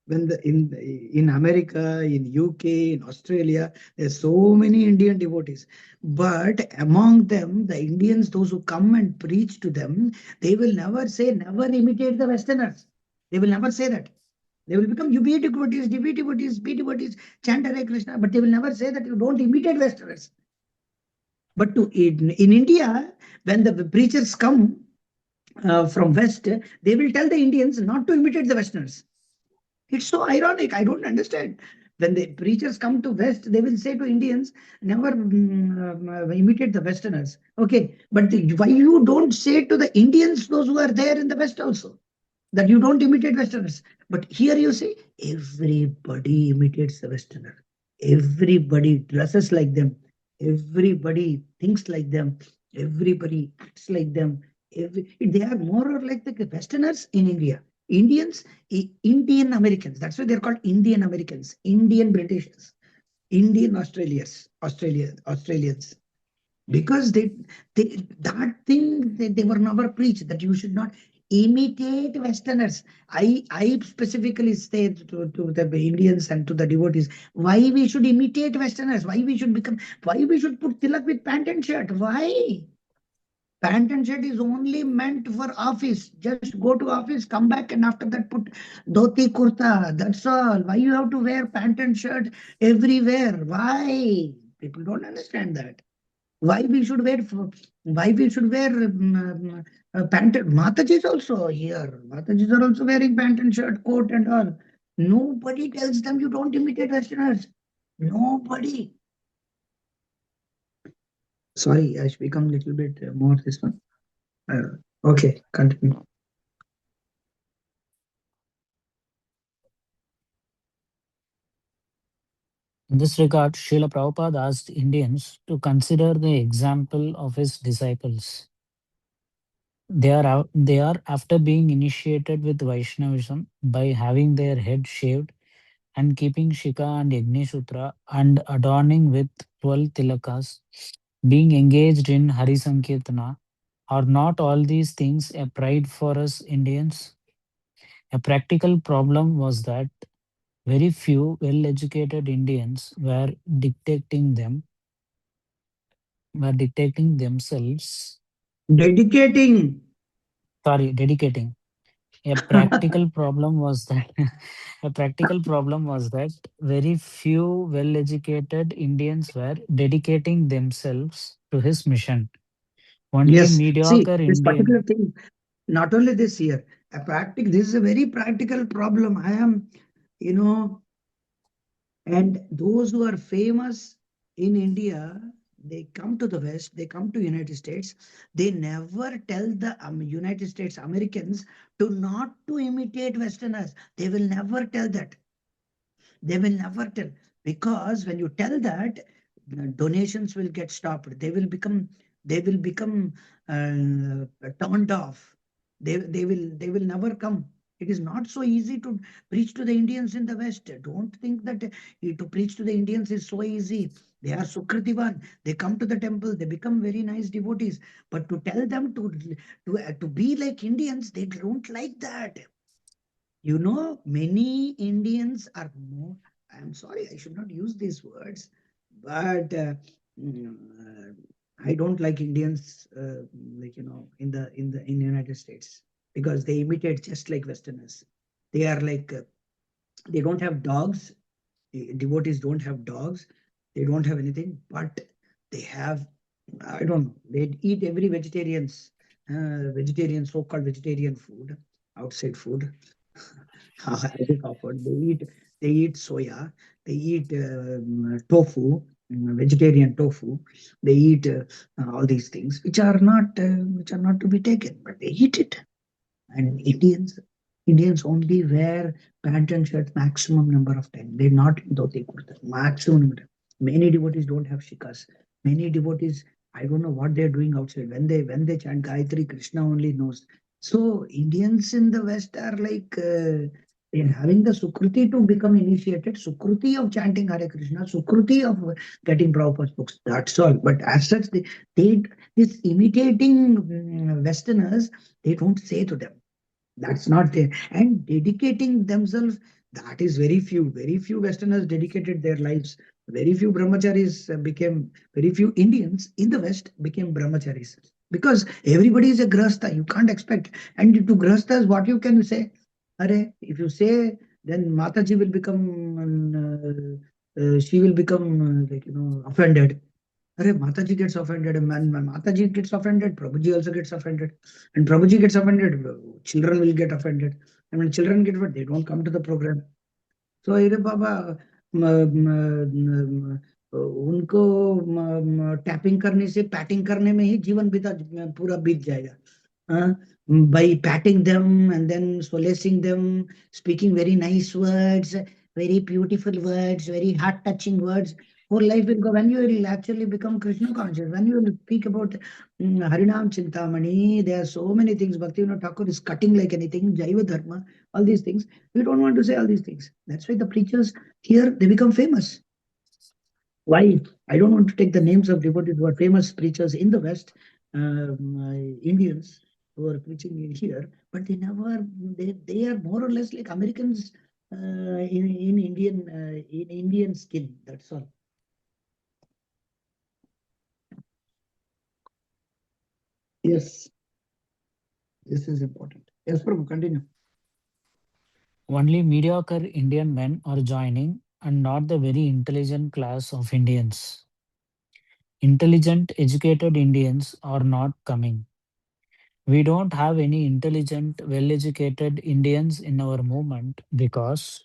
when the in America, in UK, in Australia, there's so many Indian devotees. But among them, the Indians, those who come and preach to them, they will never say, never imitate the Westerners. They will never say that. They will become, you be devotees, be devotees, chant Hare Krishna, but they will never say that you don't imitate Westerners. But in India, when the preachers come from West, they will tell the Indians not to imitate the Westerners. It's so ironic. I don't understand. When the preachers come to West, they will say to Indians, never imitate the Westerners. Okay, but why you don't say to the Indians, those who are there in the West also, that you don't imitate Westerners? But here you see, everybody imitates the Westerner. Everybody dresses like them. Everybody thinks like them. Everybody acts like them. They are more or like the Westerners in India. Indians, Indian Americans. That's why they're called Indian Americans, Indian Britishers, Indian Australians. Because they that thing they were never preached that you should not imitate Westerners. I specifically say to the Indians and to the devotees, why we should imitate Westerners, why we should put tilak with pant and shirt. Why? Pant and shirt is only meant for office. Just go to office, come back, and after that put dhoti kurta. That's all. Why you have to wear pant and shirt everywhere? Why? People don't understand that. Why we should wear pant? Mataji is also here. Matajis are also wearing pant and shirt, coat and all. Nobody tells them you don't imitate Westerners. Nobody. Sorry, I should become a little bit more this one. Okay, continue. In this regard, Srila Prabhupada asked Indians to consider the example of his disciples. They are after being initiated with Vaishnavism by having their head shaved and keeping Shika and Yagni Sutra and adorning with 12 tilakas, being engaged in Hari Sankirtana. Are not all these things a pride for us Indians? A practical problem was that very few well educated Indians were dictating themselves, Dedicating. dedicating. A practical problem was that a practical problem was that very few well-educated Indians were dedicating themselves to his mission. Only Yes. See, mediocre this particular Indian. thing, not only this year, this is a very practical problem. I am, you know, and those who are famous in India, they come to the West, they come to United States, they never tell the United States Americans to not to imitate Westerners. They will never tell that. They will never tell, because when you tell that, donations will get stopped. They will become turned off. They will never come. It is not so easy to preach to the Indians in the West. Don't think that to preach to the Indians is so easy. They are Sukritivan. They come to the temple. They become very nice devotees. But to tell them to be like Indians, they don't like that. Many Indians are more. I'm sorry, I should not use these words, but mm, uh, I don't like Indians, like in the United States, because they imitate just like Westerners. They are like they don't have dogs. Devotees don't have dogs. They don't have anything, but they have. I don't know. They eat every vegetarian, so-called vegetarian food, outside food. As it offered. They eat soya, they eat tofu, vegetarian tofu. They eat all these things, which are not to be taken, but they eat it. And Indians only wear pant and shirt maximum number of time. They not in dhoti kurta. Maximum number. Many devotees don't have shikas. Many devotees, I don't know what they're doing outside. When they chant Gayatri, Krishna only knows. So Indians in the West are like they're having the Sukruti to become initiated, Sukruti of chanting Hare Krishna, Sukruti of getting Prabhupada's books. That's all. But as such, they this imitating Westerners, they don't say to them. That's not there. And dedicating themselves, that is very few. Very few Westerners dedicated their lives. Very few brahmacharis very few Indians in the West became brahmacharis. Because everybody is a grahastha. You can't expect. And to grahasthas, what you can say? Are, if you say, then Mataji will become, she will become, offended. Arey, Mataji gets offended, and when Mataji gets offended, Prabhuji also gets offended. And Prabhuji gets offended, children will get offended. And when children get offended, they don't come to the program. So, अरे बाबा उनको tapping करने से patting करने में ही जीवन पूरा बीत जाएगा. uh, by patting them and then solacing them, speaking very nice words, very beautiful words, very heart touching words. Whole life will go when you will actually become Krishna conscious. When you will speak about Harinam Chintamani, there are so many things. Bhaktivinoda Thakur is cutting like anything, Jaiva Dharma, all these things. We don't want to say all these things. That's why the preachers here they become famous. Why? I don't want to take the names of devotees who are famous preachers in the West, Indians who are preaching in here, but they are more or less like Americans in Indian skin. That's all. Yes, this is important. Yes, Prabhu, continue. Only mediocre Indian men are joining and not the very intelligent class of Indians. Intelligent, educated Indians are not coming. We don't have any intelligent, well educated Indians in our movement because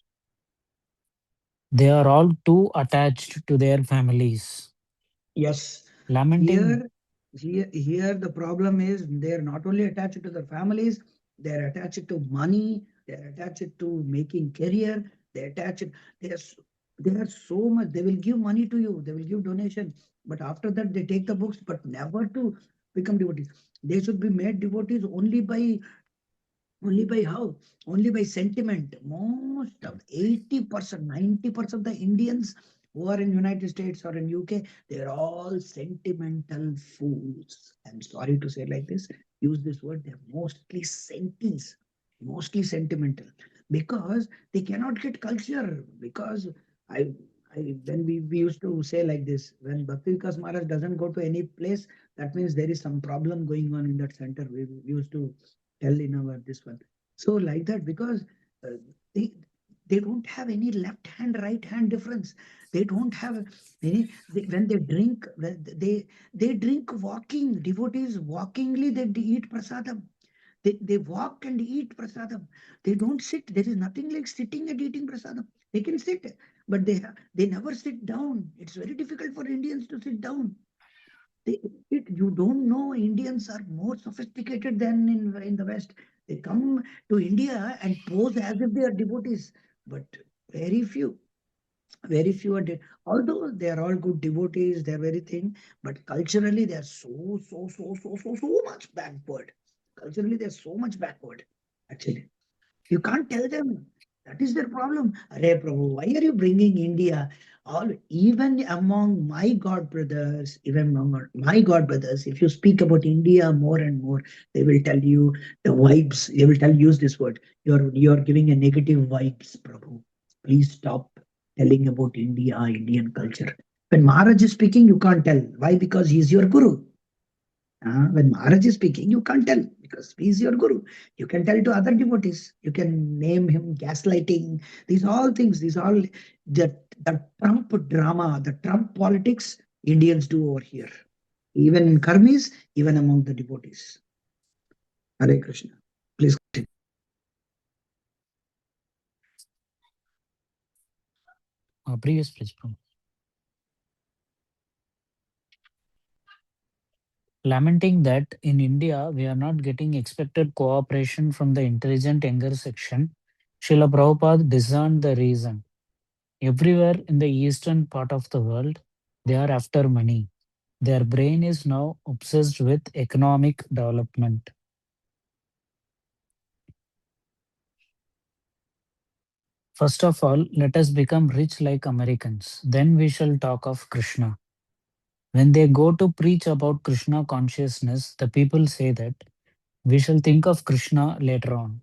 They are all too attached to their families. Yes, Lamenting, here the problem is they're not only attached to their families, they're attached to money, they're attached to making career, they're attached, they're s- they are so much, they will give money to you, they will give donation, but after that they take the books, but never to become devotees. They should be made devotees only by how? Only by sentiment. Most of 80%, 90% of the Indians who are in United States or in UK, they're all sentimental fools. I'm sorry to say like this, use this word, they're mostly senties, mostly sentimental. Because they cannot get culture. Because I when we used to say like this, when Bhakti Vikas Maharaj doesn't go to any place, that means there is some problem going on in that center. We used to tell in our this one. So like that, because uh, they they don't have any left hand right hand difference. They don't have any. When they drink, when they drink walking. Devotees walkingly they eat prasadam. They walk and eat prasadam. They don't sit. There is nothing like sitting and eating prasadam. They can sit, but they never sit down. It's very difficult for Indians to sit down. They, you don't know Indians are more sophisticated than in the West. They come to India and pose as if they are devotees, but very few, very few are. Although they are all good devotees, they are very thin, but culturally they are so much backward. Culturally, they are so much backward. Actually. You can't tell them. That is their problem. Arey Prabhu, why are you bringing India? All even among my God brothers, even among my God brothers, if you speak about India more and more, they will tell you the vibes. They will tell use this word. You're giving a negative vibes, Prabhu. Please stop telling about India, Indian culture. When Maharaj is speaking, you can't tell. Why? Because he's your guru. When Maharaj is speaking, you can't tell because he is your guru. You can tell to other devotees. You can name him gaslighting. These all things, these all the Trump drama, the Trump politics Indians do over here. Even in karmis, even among the devotees. Hare Krishna. Please continue. previous page, bro. Lamenting that in India we are not getting expected cooperation from the intelligent younger section, Srila Prabhupada discerned the reason. Everywhere in the eastern part of the world, they are after money. Their brain is now obsessed with economic development. First of all, let us become rich like Americans. Then we shall talk of Krishna. When they go to preach about Krishna consciousness, the people say that we shall think of Krishna later on.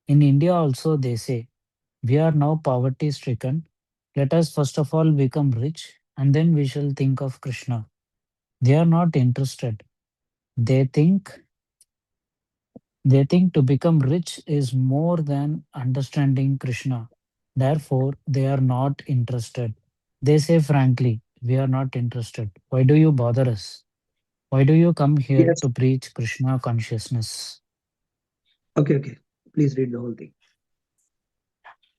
In India also, they say, we are now poverty stricken. Let us first of all become rich and then we shall think of Krishna. They are not interested. They think they think to become rich is more than understanding Krishna. Therefore, they are not interested. They say frankly, we are not interested. Why do you bother us? Why do you come here Yes. to preach Krishna consciousness? Okay, okay. Please read the whole thing.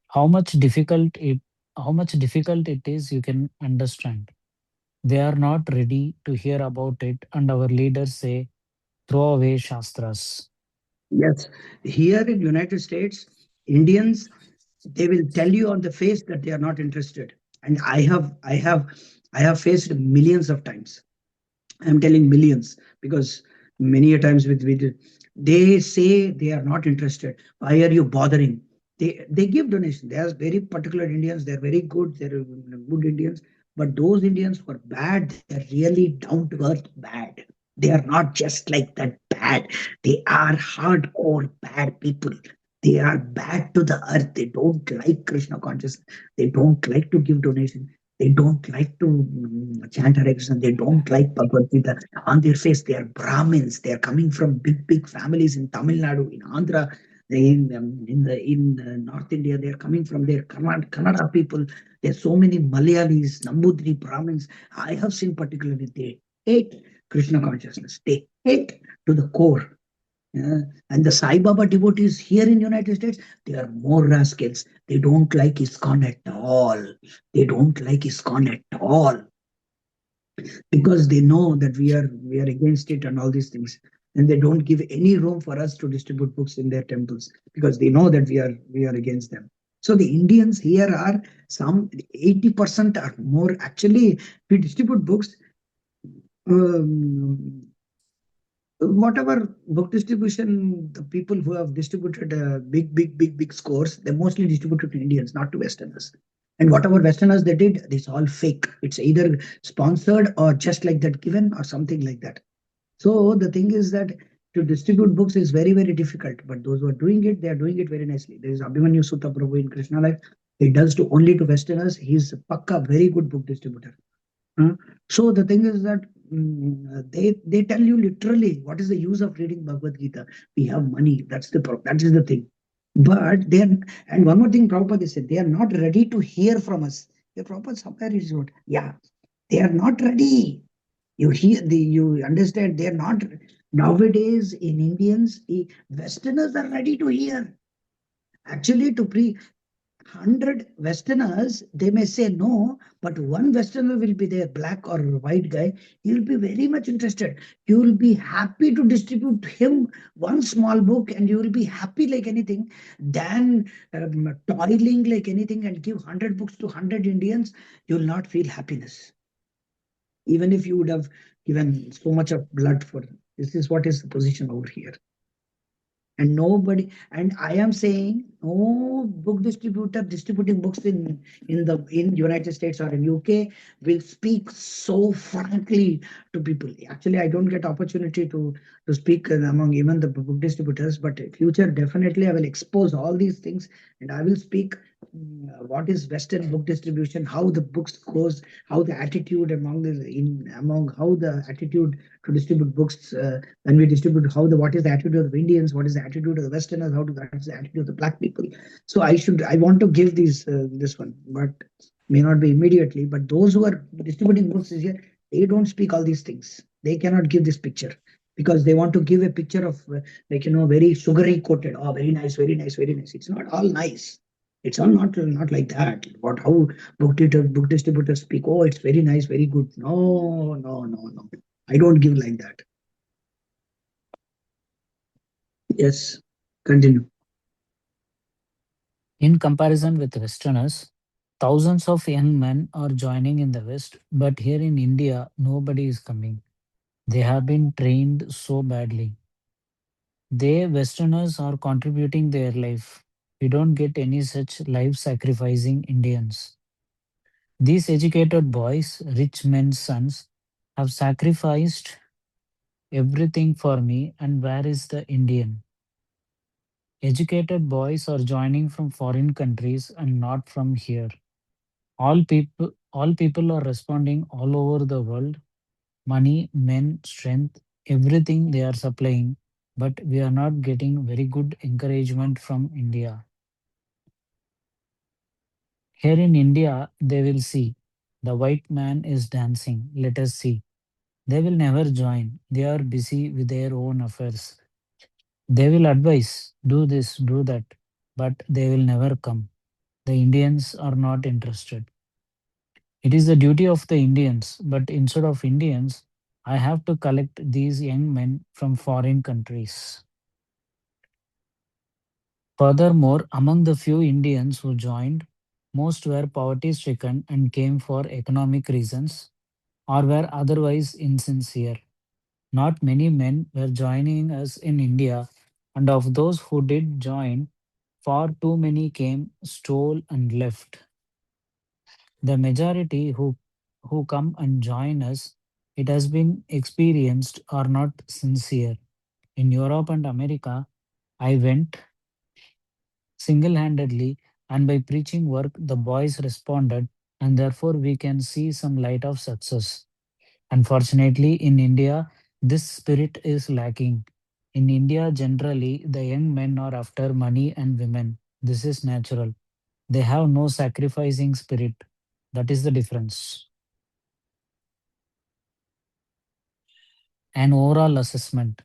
How much difficult it how much difficult it is you can understand. They are not ready to hear about it, and our leaders say, throw away Shastras. Yes. Here in United States, Indians, they will tell you on the face that they are not interested. And I have faced millions of times. I'm telling millions because many a times with they say they are not interested. Why are you bothering? They give donation. They are very particular Indians. They're very good. They're good Indians. But those Indians who are bad, they're really down to earth bad. They are not just like that bad. They are hardcore bad people. They are bad to the earth. They don't like Krishna consciousness. They don't like to give donation. They don't like to chant Hare Krishna. They don't like Bhagavad Gita. On their face, they are Brahmins. They are coming from big families in Tamil Nadu, in Andhra, in North India. They are coming from their Kannada people. There are so many Malayalis, Nambudri, Brahmins. I have seen particularly they hate Krishna consciousness. They hate to the core. And the Sai Baba devotees here in United States, they are more rascals. They don't like ISKCON at all. They don't like ISKCON at all because they know that we are against it and all these things. And they don't give any room for us to distribute books in their temples because they know that we are against them. So the Indians here are some 80% or more. Actually, we distribute books. Um, whatever book distribution, the people who have distributed big scores, they mostly distributed to Indians, not to Westerners. And whatever Westerners they did, it's all fake. It's either sponsored or just like that given or something like that. So the thing is that to distribute books is very difficult. But those who are doing it, they are doing it very nicely. There is Abhimanyu Sutta Prabhu in Krishna Life. He does to only to Westerners. He's a pakka, very good book distributor. Uh, So the thing is that they tell you literally what is the use of reading Bhagavad Gita? We have money. That is the thing. But they are, and one more thing, Prabhupada said they are not ready to hear from us. Yeah, Prabhupada somewhere is what? Yeah, they are not ready. You understand? They are not nowadays in Indians. Westerners are ready to hear. Actually, to pre 100 Westerners, they may say no, but one Westerner will be there, black or white guy. He will be very much interested. You will be happy to distribute to him one small book, and you will be happy like anything than toiling like anything and give 100 books to 100 Indians. You will not feel happiness, even if you would have given so much of blood for them. This is what is the position over here. And nobody, and I am saying no book distributor distributing books in United States or in UK will speak so frankly to people. Actually, I don't get opportunity to speak among even the book distributors, but in future definitely I will expose all these things and I will speak what is Western book distribution, how the books goes, how the attitude among how the attitude to distribute books when we distribute, how the what is the attitude of the Indians, what is the attitude of the Westerners, what is the attitude of the black people. So I want to give these this one, but may not be immediately. But those who are distributing books is here, they don't speak all these things. They cannot give this picture because they want to give a picture of very sugary coated. Oh, very nice, very nice, very nice. It's not all nice. It's all not like that. What how book distributors speak? Oh, it's very nice, very good. No, no, no, no. I don't give like that. Yes, continue. In comparison with Westerners, thousands of young men are joining in the West, but here in India, nobody is coming. They have been trained so badly. They, Westerners, are contributing their life. We don't get any such life sacrificing Indians. These educated boys, rich men's sons, have sacrificed everything for me, and where is the Indian? Educated boys are joining from foreign countries and not from here. All people are responding all over the world. Money, men, strength, everything they are supplying, but we are not getting very good encouragement from India. Here in India, they will see the white man is dancing. Let us see. They will never join. They are busy with their own affairs. They will advise, do this, do that, but they will never come. The Indians are not interested. It is the duty of the Indians, but instead of Indians, I have to collect these young men from foreign countries. Furthermore, among the few Indians who joined, most were poverty stricken and came for economic reasons or were otherwise insincere. Not many men were joining us in India, and of those who did join, far too many came, stole, and left. The majority who come and join us, it has been experienced, are not sincere. In Europe and America, I went single-handedly, and by preaching work, the boys responded, and therefore we can see some light of success. Unfortunately, in India, this spirit is lacking. In India, generally, the young men are after money and women. This is natural. They have no sacrificing spirit. That is the difference. An overall assessment.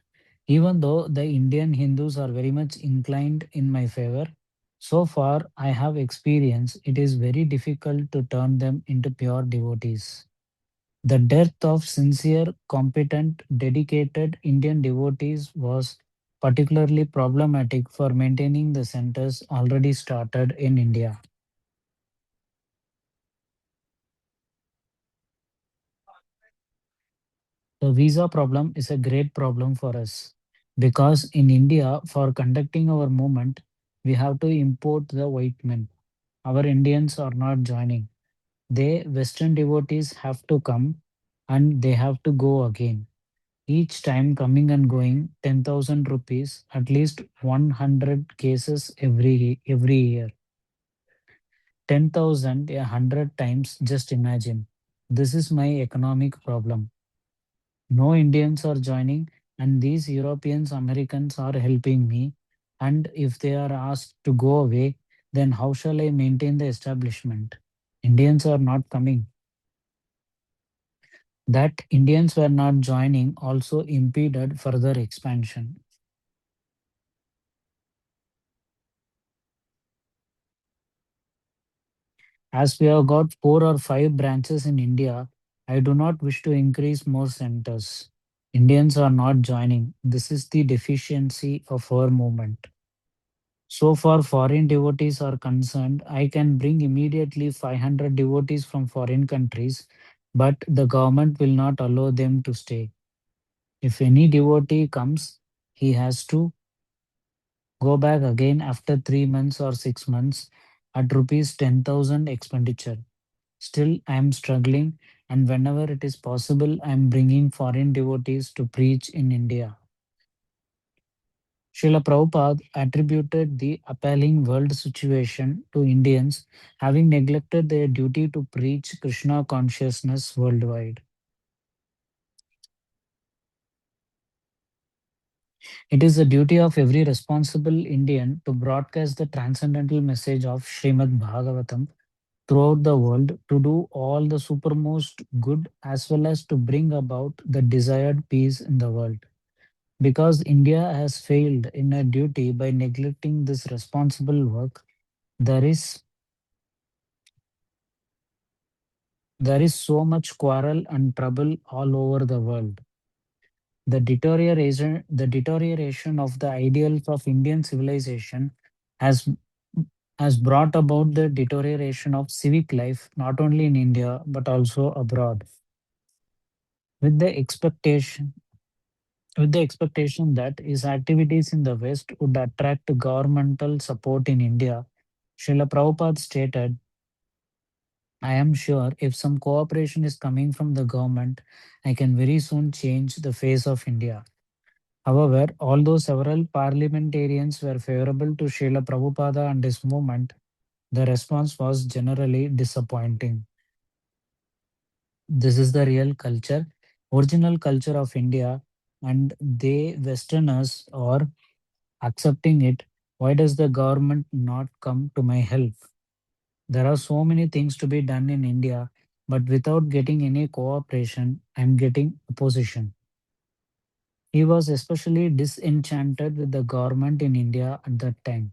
Even though the Indian Hindus are very much inclined in my favor, so far I have experienced it is very difficult to turn them into pure devotees. The dearth of sincere, competent, dedicated Indian devotees was particularly problematic for maintaining the centers already started in India. The visa problem is a great problem for us because in India, for conducting our movement, we have to import the white men. Our Indians are not joining. They, Western devotees, have to come and they have to go again. Each time coming and going, 10,000 rupees, at least 100 cases every year. 10,000 100 times, just imagine. This is my economic problem. No Indians are joining, and these Europeans, Americans are helping me. And if they are asked to go away, then how shall I maintain the establishment? Indians are not coming. That Indians were not joining also impeded further expansion. As we have got 4 or 5 branches in India, I do not wish to increase more centers. Indians are not joining. This is the deficiency of our movement. So far, foreign devotees are concerned, I can bring immediately 500 devotees from foreign countries, but the government will not allow them to stay. If any devotee comes, he has to go back again after 3 months or 6 months at rupees 10,000 expenditure. Still, I am struggling, and whenever it is possible, I am bringing foreign devotees to preach in India. Srila Prabhupada attributed the appalling world situation to Indians having neglected their duty to preach Krishna consciousness worldwide. It is the duty of every responsible Indian to broadcast the transcendental message of Srimad Bhagavatam throughout the world, to do all the supermost good as well as to bring about the desired peace in the world. Because India has failed in her duty by neglecting this responsible work, there is there is so much quarrel and trouble all over the world. The deterioration of the ideals of Indian civilization has has brought about the deterioration of civic life not only in India but also abroad. With the expectation that his activities in the West would attract governmental support in India, Srila Prabhupada stated, I am sure if some cooperation is coming from the government, I can very soon change the face of India. However, although several parliamentarians were favorable to Srila Prabhupada and his movement, the response was generally disappointing. This is the real culture, original culture of India, and they Westerners are accepting it. Why does the government not come to my help? There are so many things to be done in India, but without getting any cooperation, I'm getting opposition. He was especially disenchanted with the government in India at that time.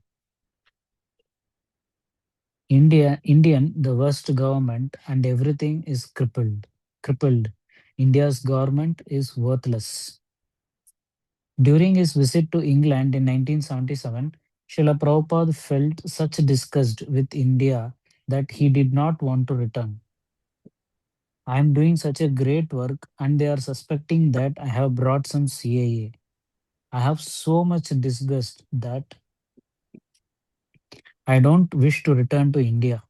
Indian, the worst government, and everything is crippled. Crippled. India's government is worthless. During his visit to England in 1977, Srila Prabhupada felt such disgust with India that he did not want to return. I am doing such a great work, and they are suspecting that I have brought some CIA. I have so much disgust that I don't wish to return to India.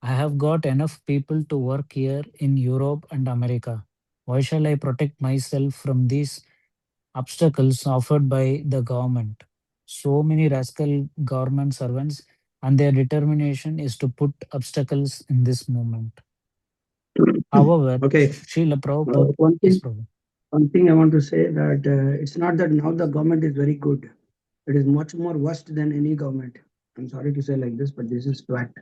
I have got enough people to work here in Europe and America. Why shall I protect myself from these obstacles offered by the government? So many rascal government servants, and their determination is to put obstacles in this movement. However, Okay. Srila Prabhupada, One yes, thing, Prabhu. one thing I want to say that it's not that now the government is very good. It is much more worst than any government. I'm sorry to say like this, but this is fact.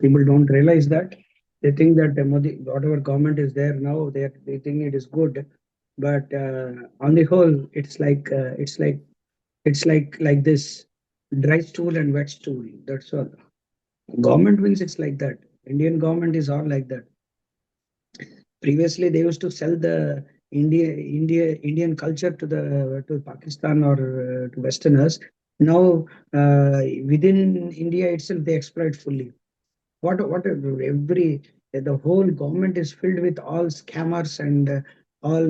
People don't realize that. They think that Modi, whatever government is there now, they think it is good. But on the whole, it's like this dry stool and wet stool. That's all. Government wins. It's like that. Indian government is all like that. Previously, they used to sell the Indian culture to Pakistan or to Westerners. Now, within India itself, they exploit fully. What every the whole government is filled with all scammers and all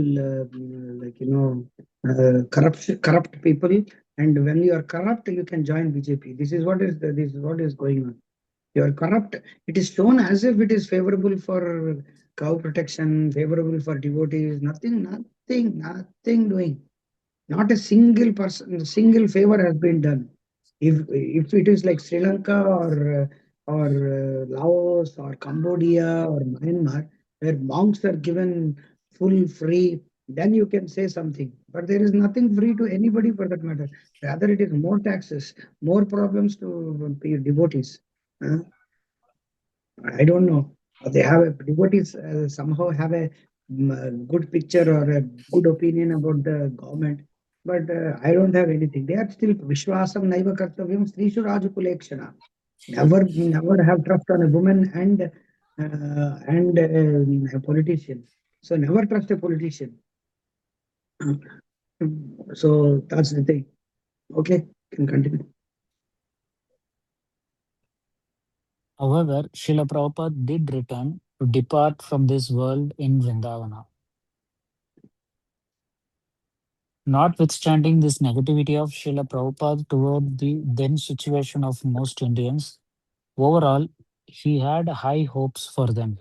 like corrupt people. And when you are corrupt, you can join BJP. This is what is going on. You are corrupt. It is shown as if it is favorable for cow protection, favorable for devotees. Nothing doing. Not a single person, single favor has been done. If it is like Sri Lanka or Laos or Cambodia or Myanmar, where monks are given full free, then you can say something. But there is nothing free to anybody for that matter. Rather, it is more taxes, more problems to devotees. Uh, I don't know. They have devotees somehow have a good picture or a good opinion about the government, but I don't have anything. They are still Vishwasam Naiva Kartavyam Sri Rajakulekshana. Never have trust on a woman and a politician. So never trust a politician. So that's the thing. Okay, can continue. However, Srila Prabhupada did return to depart from this world in Vrindavana. Notwithstanding this negativity of Srila Prabhupada toward the then situation of most Indians, overall, he had high hopes for them.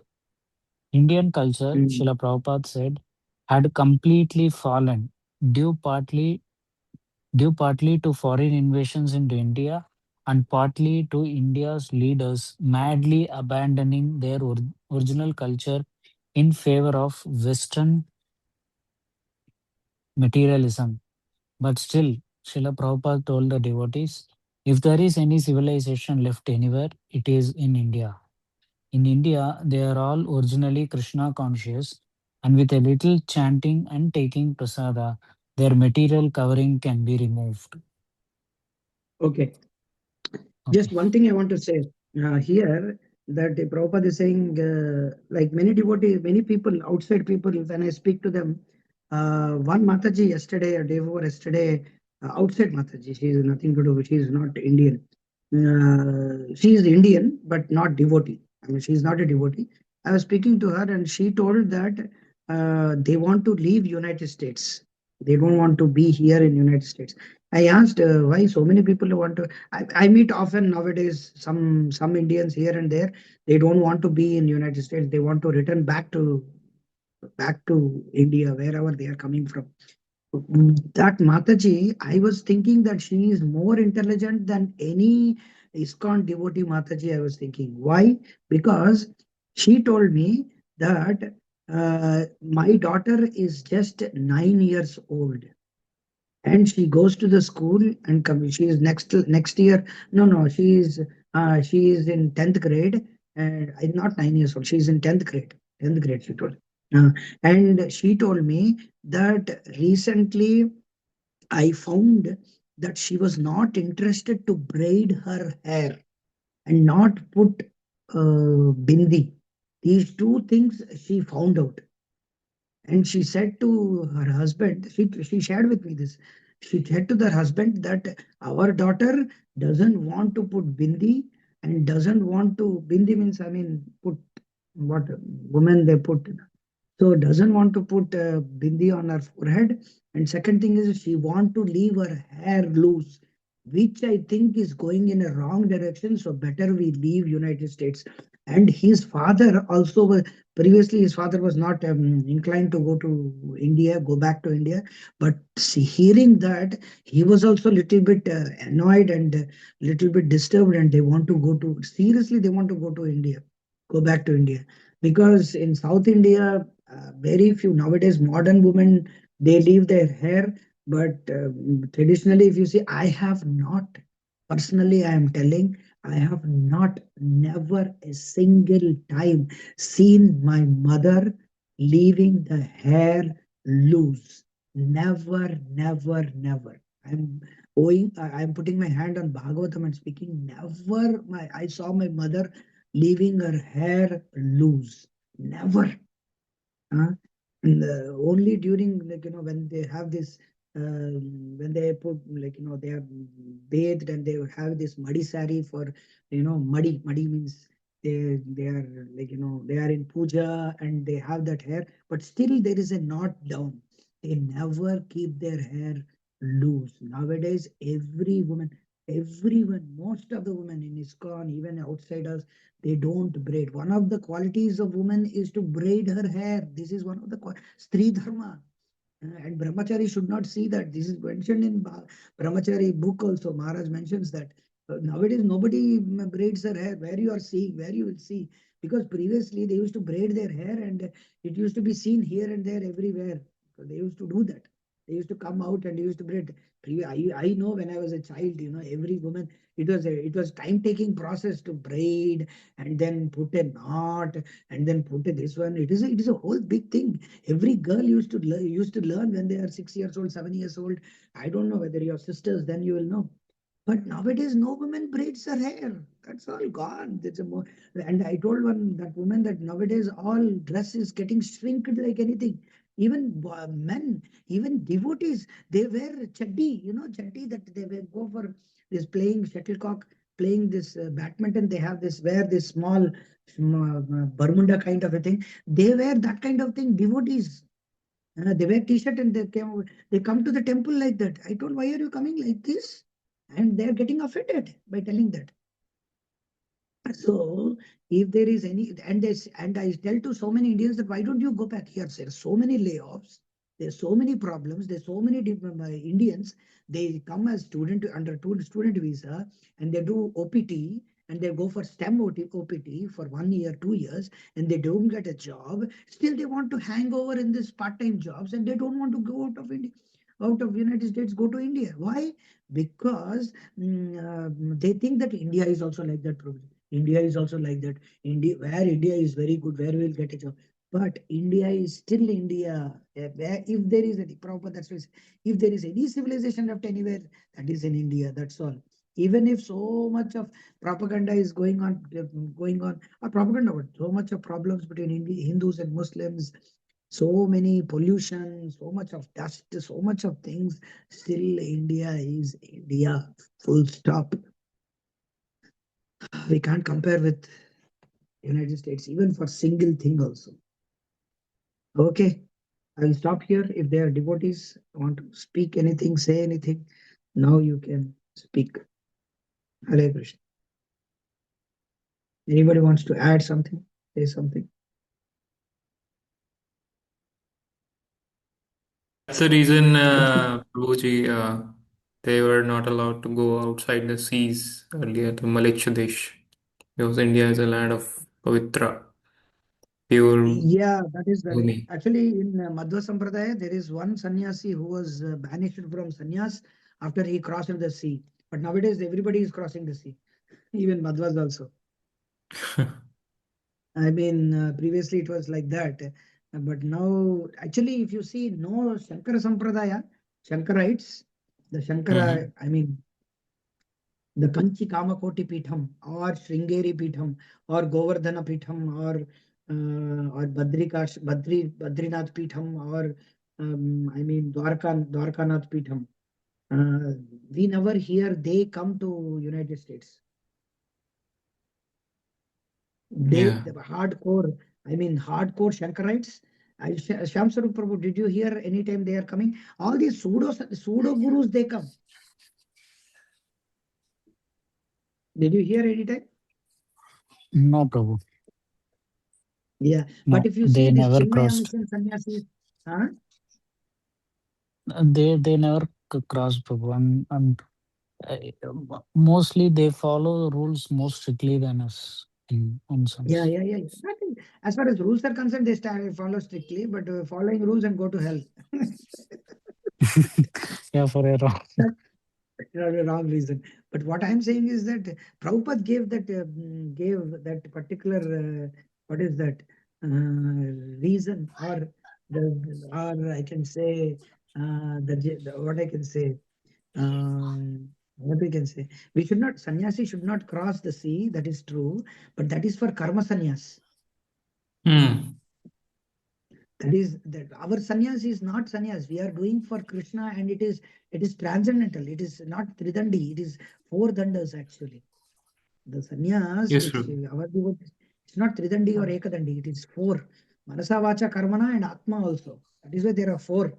Indian culture, Mm. Srila Prabhupada said, had completely fallen due partly due partly to foreign invasions into India and partly to India's leaders madly abandoning their original culture in favor of Western materialism. But still, Srila Prabhupada told the devotees, if there is any civilization left anywhere, it is in India. In India, they are all originally Krishna conscious, and with a little chanting and taking prasada, their material covering can be removed. Okay. Okay. Just one thing I want to say here, that the Prabhupada is saying, like many devotees, many people, outside people, when I speak to them, one Mataji yesterday, a day before yesterday, outside Mataji, she is nothing to do, she is not Indian. She is Indian, but not devotee. I mean, she is not a devotee. I was speaking to her and she told that they want to leave United States. They don't want to be here in United States. I asked why so many people want to. I meet often nowadays some Indians here and there. They don't want to be in United States. They want to return back to India, wherever they are coming from. That Mataji, I was thinking that she is more intelligent than any ISKCON devotee Mataji. I was thinking why? Because she told me that my daughter is just 9 years old and she goes to the school and come. She is next year. No, she is in 10th grade and not 9 years old. She is in 10th grade. 10th grade, she told. Uh, and she told me that recently I found that she was not interested to braid her hair and not put bindi. These two things she found out. And she said to her husband, she shared with me this. She said to her husband that our daughter doesn't want to put bindi and doesn't want to, bindi means, I mean, put what women they put. So doesn't want to put bindi on her forehead. And second thing is she want to leave her hair loose, which I think is going in a wrong direction. So better we leave United States. And his father also previously his father was not inclined to go to India, go back to India. But see, hearing that, he was also a little bit annoyed and a little bit disturbed. And they want to go to, seriously, they want to go to India, go back to India. Because in South India, very few nowadays modern women they leave their hair, but traditionally, if you see, I have not personally, I am telling, I have not never a single time seen my mother leaving the hair loose. Never, never, never. I'm putting my hand on Bhagavatam and speaking. Never, I saw my mother leaving her hair loose. Never. Huh? And only during, like, when they have this, when they put, like, they are bathed and they have this muddy sari for, muddy means they are, like, they are in puja and they have that hair, but still there is a knot down. They never keep their hair loose. Nowadays, everyone, most of the women in ISKCON, even outsiders, they don't braid. One of the qualities of woman is to braid her hair. This is one of the Stri Dharma. And brahmachari should not see that. This is mentioned in brahmachari book also. Maharaj mentions that. Nowadays, nobody braids their hair. Where you are seeing, where you will see. Because previously, they used to braid their hair and it used to be seen here and there everywhere. So they used to do that. They used to come out and used to braid. I know when I was a child, every woman, it was time-taking process to braid and then put a knot and then put a this one. It is a whole big thing. Every girl used to learn when they are 6 years old, 7 years old. I don't know whether your sisters, then you will know. But nowadays, no woman braids her hair. That's all gone. And I told that woman that nowadays all dress is getting shrinked like anything. Even men, even devotees, they wear chaddi. Chaddi that they wear, go for this playing shuttlecock, playing this badminton. They have this wear this small Bermuda kind of a thing. They wear that kind of thing. Devotees. They wear t-shirt and they come to the temple like that. I told, why are you coming like this? And they're getting offended by telling that. So if there is any, and I tell to so many Indians that why don't you go back here? There's so many layoffs, there's so many problems, there's so many Indians. They come as under student visa and they do OPT and they go for STEM OPT for 1 year, 2 years, and they don't get a job. Still, they want to hang over in this part-time jobs and they don't want to go out of India, out of United States, go to India. Why? Because they think that India is also like that. India is also like that. Where India is very good, where we'll get a job. But India is still India. Where if there is any proper, that's why if there is any civilization left anywhere, that is in India. That's all. Even if so much of propaganda is going on, or propaganda, but so much of problems between Hindus and Muslims, so many pollution, so much of dust, so much of things, still India is India. Full stop. We can't compare with United States, even for single thing also. Okay, I'll stop here. If there are devotees want to speak anything, say anything, now you can speak. Hare Krishna. Anybody wants to add something, say something? That's the reason, Krishna. Prabhuji, they were not allowed to go outside the seas earlier to Malekshadesh, because India is a land of Pavitra, pure Yeah, that is very. bhumi. Actually, in Madhva Sampradaya, there is one sannyasi who was banished from sannyas after he crossed the sea. But nowadays, everybody is crossing the sea, even Madhvas also. I mean, previously it was like that. But now, actually, if you see, no Shankara Sampradaya, Shankarites, the Mhm. Shankara, I mean, the Kanchi Kamakoti Pitham or Sringeri Pitham or Govardhana Pitham or Badrinath Pitham or I mean Dwarkanath Pitham. We never hear they come to United States. Yeah. The hardcore, I mean hardcore Shankarites. Shyam Sarup Prabhu, did you hear anytime they are coming? All these pseudo gurus they come. Did you hear anytime? No, Prabhu. Yeah, but No, if you see they this never Chinmaya crossed. Mission sannyasis, huh? They never crossed, Prabhu. Mostly they follow rules more strictly than us in one Yeah, sense. yeah, yeah, yeah. Nothing. As far as rules are concerned, they follow strictly, but following rules and go to hell. Yeah, for a wrong. That's the wrong reason. But what I'm saying is that Prabhupada gave that particular what is that reason or or I can say, what I can say, what we can say, we should not, sannyasi should not cross the sea, that is true, but that is for karma sannyas. Hmm. That is that our sannyas is not sannyas. We are doing for Krishna, and it is transcendental. It is not tridandi. It is four dandas actually. The sannyas Yes, which Prabhu. our devotees, it's not tridandi or ekadandi. It is four. Manasa, vacha, karmana, and atma also. That is why there are four.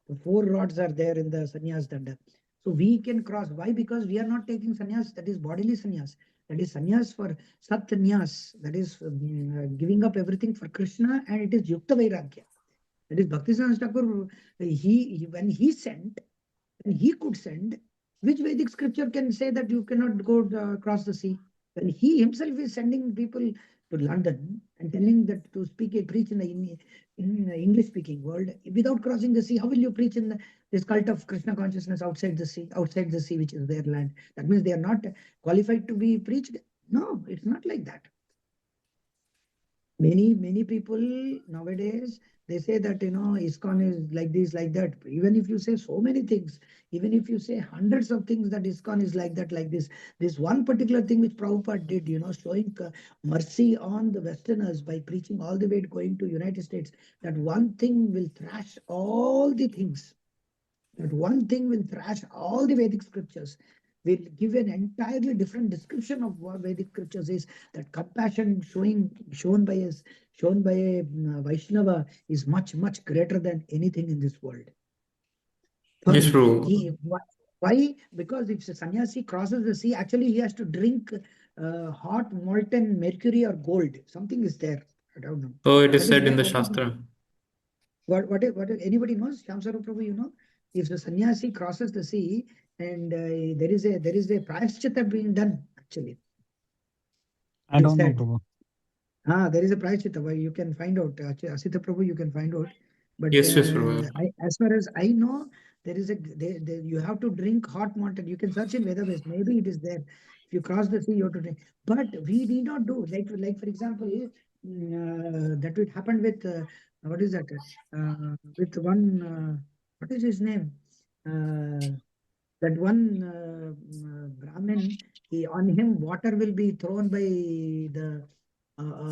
The four rods are there in the sannyas danda. So we can cross. Why? Because we are not taking sannyas. That is bodily sannyas. That is sannyas for sat sannyas. That is giving up everything for Krishna, and it is yukta vairagya. That is Bhakti Thakur, when he sent, when he could send, which Vedic scripture can say that you cannot go across the sea? When he himself is sending people to London and telling that to preach in the English speaking world without crossing the sea, how will you preach in this cult of Krishna consciousness outside the sea, which is their land? That means they are not qualified to be preached. No, it's not like that. Many people nowadays, they say that ISKCON is like this, like that. Even if you say so many things, even if you say hundreds of things that ISKCON is like that, like this one particular thing which Prabhupada did, showing mercy on the Westerners by preaching all the way to going to United States, that one thing will thrash all the things. That one thing will thrash all the Vedic scriptures, will give an entirely different description of what Vedic scriptures is. That compassion shown by a Vaishnava is much greater than anything in this world. For Yes, Prabhu. why? Because if the sannyasi crosses the sea, actually he has to drink hot molten mercury or gold. Something is there. I don't know. Oh, it is That is said in there. the Shastra. Anybody knows? Shyam Sarup Prabhu, if the sannyasi crosses the sea and there is a prayaschitta being done, actually, I it is don't know, said. Prabhu. There is a prayaschitta where you can find out. Asita Prabhu, you can find out. But Yes, Prabhu. as far as I know, you have to drink hot water. You can search in Vedabase. Maybe it is there. If you cross the sea, you have to drink. But we need not do like for example, that would happen with what is that? With one what is his name? That one Brahmin, on him water will be thrown by the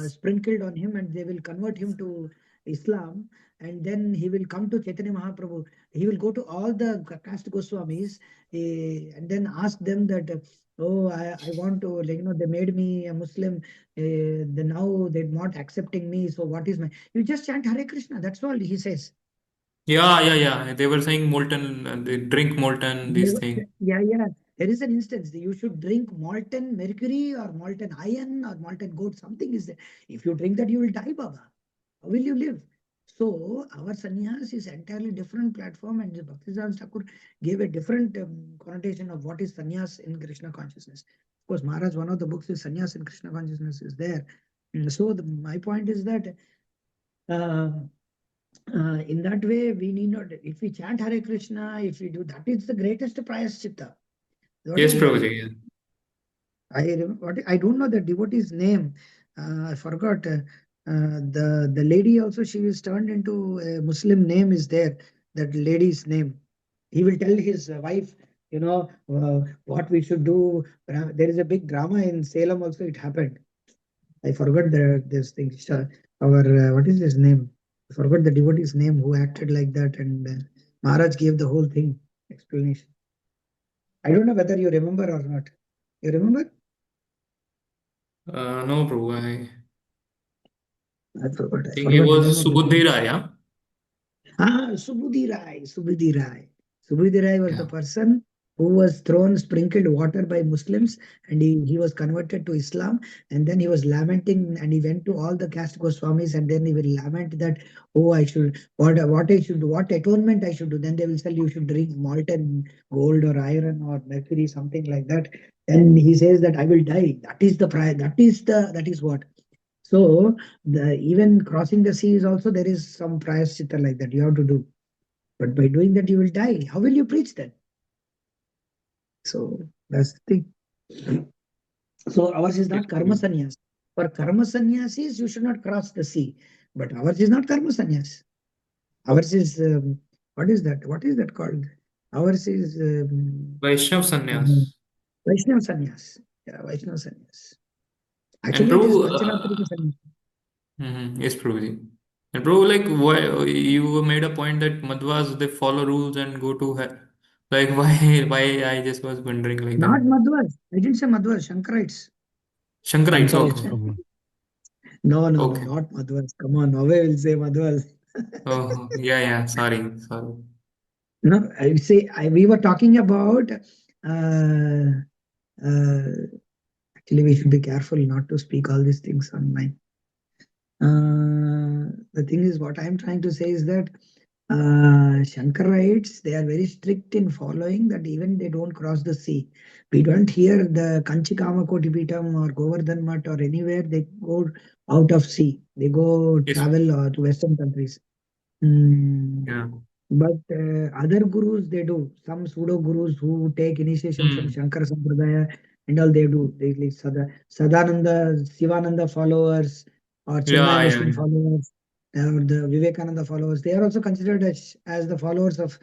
sprinkled on him, and they will convert him to Islam, and then he will come to Chaitanya Mahaprabhu. He will go to all the caste Goswamis, and then ask them that, oh, I want to, like, they made me a Muslim, now they're not accepting me, so what is my, you just chant Hare Krishna, that's all he says. Yeah. They were saying molten, they drink molten, these things. Yeah. There is an instance that you should drink molten mercury or molten iron or molten gold. Something is there. If you drink that, you will die, Baba. How will you live? So our sannyas is entirely different platform, and Bhaktivedanta Thakur gave a different connotation of what is sannyas in Krishna consciousness. Of course, Maharaj, one of the books is Sannyas in Krishna consciousness is there. So my point is that uh, in that way, we need not, if we chant Hare Krishna, if we do, that is the greatest prayaschitta. What Yes, is that? Prabhuji. Yeah. I don't know the devotee's name. I forgot. The lady also, she was turned into a Muslim name is there. That lady's name. He will tell his wife, what we should do. There is a big drama in Salem also. It happened. I forgot this thing. What is his name? I forgot the devotee's name who acted like that, and Maharaj gave the whole thing explanation. I don't know whether you remember or not. You remember? No, Prabhu. I I forgot. I think he forgot the was name of the Subudhi devotee. Rai, yeah? Subudhi Rai. Subudhi Rai. Subudhi Rai was the Yeah. person who was thrown sprinkled water by Muslims, and he was converted to Islam, and then he was lamenting, and he went to all the caste Goswamis, and then he will lament that, oh, I should, what I should do, what atonement I should do. Then they will tell you should drink molten gold or iron or mercury, something like that. And he says that I will die. That is the prayer. That is what. So even crossing the sea is also, there is some prayaschitta like that you have to do. But by doing that you will die. How will you preach then? So that's the thing. So ours is Yes, not karma Prabhuji. sannyas. For karma sannyasis, you should not cross the sea. But ours is not karma sannyas. Ours is what is that? What is that called? Ours is Vaishnav Sannyas. Vaishnav Sannyas. Yeah, Vaishnav Sannyas. And Actually, it is Prabhu, Pancharatrika Sannyas. yes, Prabhuji. And Prabhu, like, why you made a point that Madhvas they follow rules and go to hell. Like, why? I just was wondering like that. Not Madhvas. I didn't say Madhvas, Shankarites. Shankarites, Shankarites, okay, Prabhu. No, no, no, okay. not Madhvas. Come on, now I will say Madhvas. Oh, yeah, yeah. Sorry. No, I say we were talking about. Uh, uh, Actually, we should be careful not to speak all these things online. The thing is, what I'm trying to say is that Shankarites, they are very strict in following that even they don't cross the sea. We don't hear the Kanchikama Kotipitam or Govardhan Mutt or anywhere they go out of sea. They go Yes, travel to Western countries. Mm, yeah. but other gurus, they do. Some pseudo gurus who take initiation from Hmm. Shankara Sampradaya and all they do. They like Sadananda, Sivananda followers or Yeah, Chinmaya yeah, Mission yeah. followers or the Vivekananda followers. They are also considered as the followers of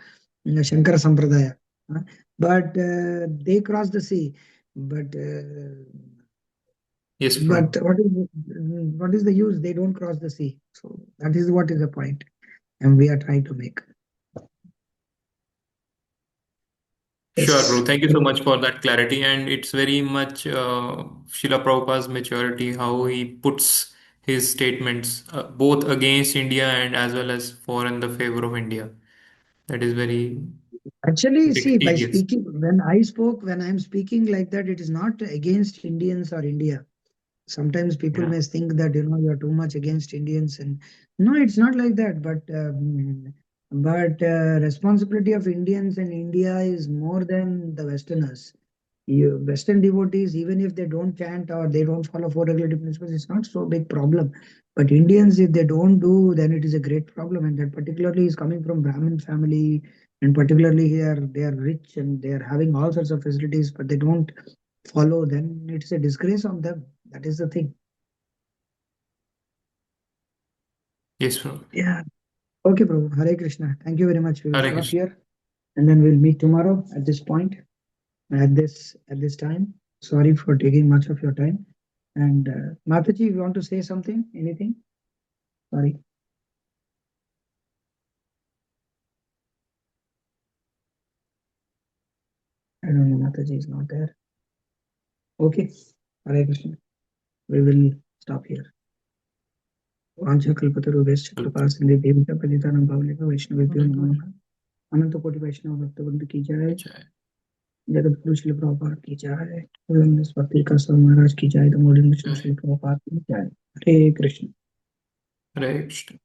Shankara Sampradaya. huh? But they cross the sea. But Yes, but Prabhu. what is the use? They don't cross the sea. So that is what is the point, and we are trying to make. Sure, bro. Yes. Thank you so much for that clarity. And it's very much Srila Prabhupada's maturity, how he puts his statements both against India and as well as for in the favor of India. That is very Actually, see, by dexterous. speaking, when I'm speaking like that, it is not against Indians or India. Sometimes people Yeah. may think that, you're too much against Indians, and no, it's not like that. But responsibility of Indians and India is more than the Westerners. Western devotees, even if they don't chant or they don't follow four regulative principles, it's not so big problem. But Indians, if they don't do, then it is a great problem. And that particularly is coming from Brahmin family, and particularly here they are rich and they are having all sorts of facilities, but they don't follow. Then it's a disgrace on them. That is the thing. Yes, bro. Yeah. Okay, bro. Hare Krishna. Thank you very much. We will Hare stop Krishna. here, and then we'll meet tomorrow at this point, at this time. Sorry for taking much of your time. And Mataji, you want to say something? Anything? Sorry. I don't know. Mataji is not there. Okay. Hare Krishna. We will stop here. वाञ्छाकल्पतरुभ्यश्च कृपासिन्धुभ्यो पतितानां पावनेभ्यो वैष्णवेभ्यो नमो नमः। अनंत कोटि वैष्णव भक्तवृंद की जय। Jai. Jagat Guru Srila Prabhupada की जय। भक्ति का सब महाराज की जय। द मोडिन Jai. श्रील प्रभुपाद की जय। हरे कृष्ण। Hare Krishna.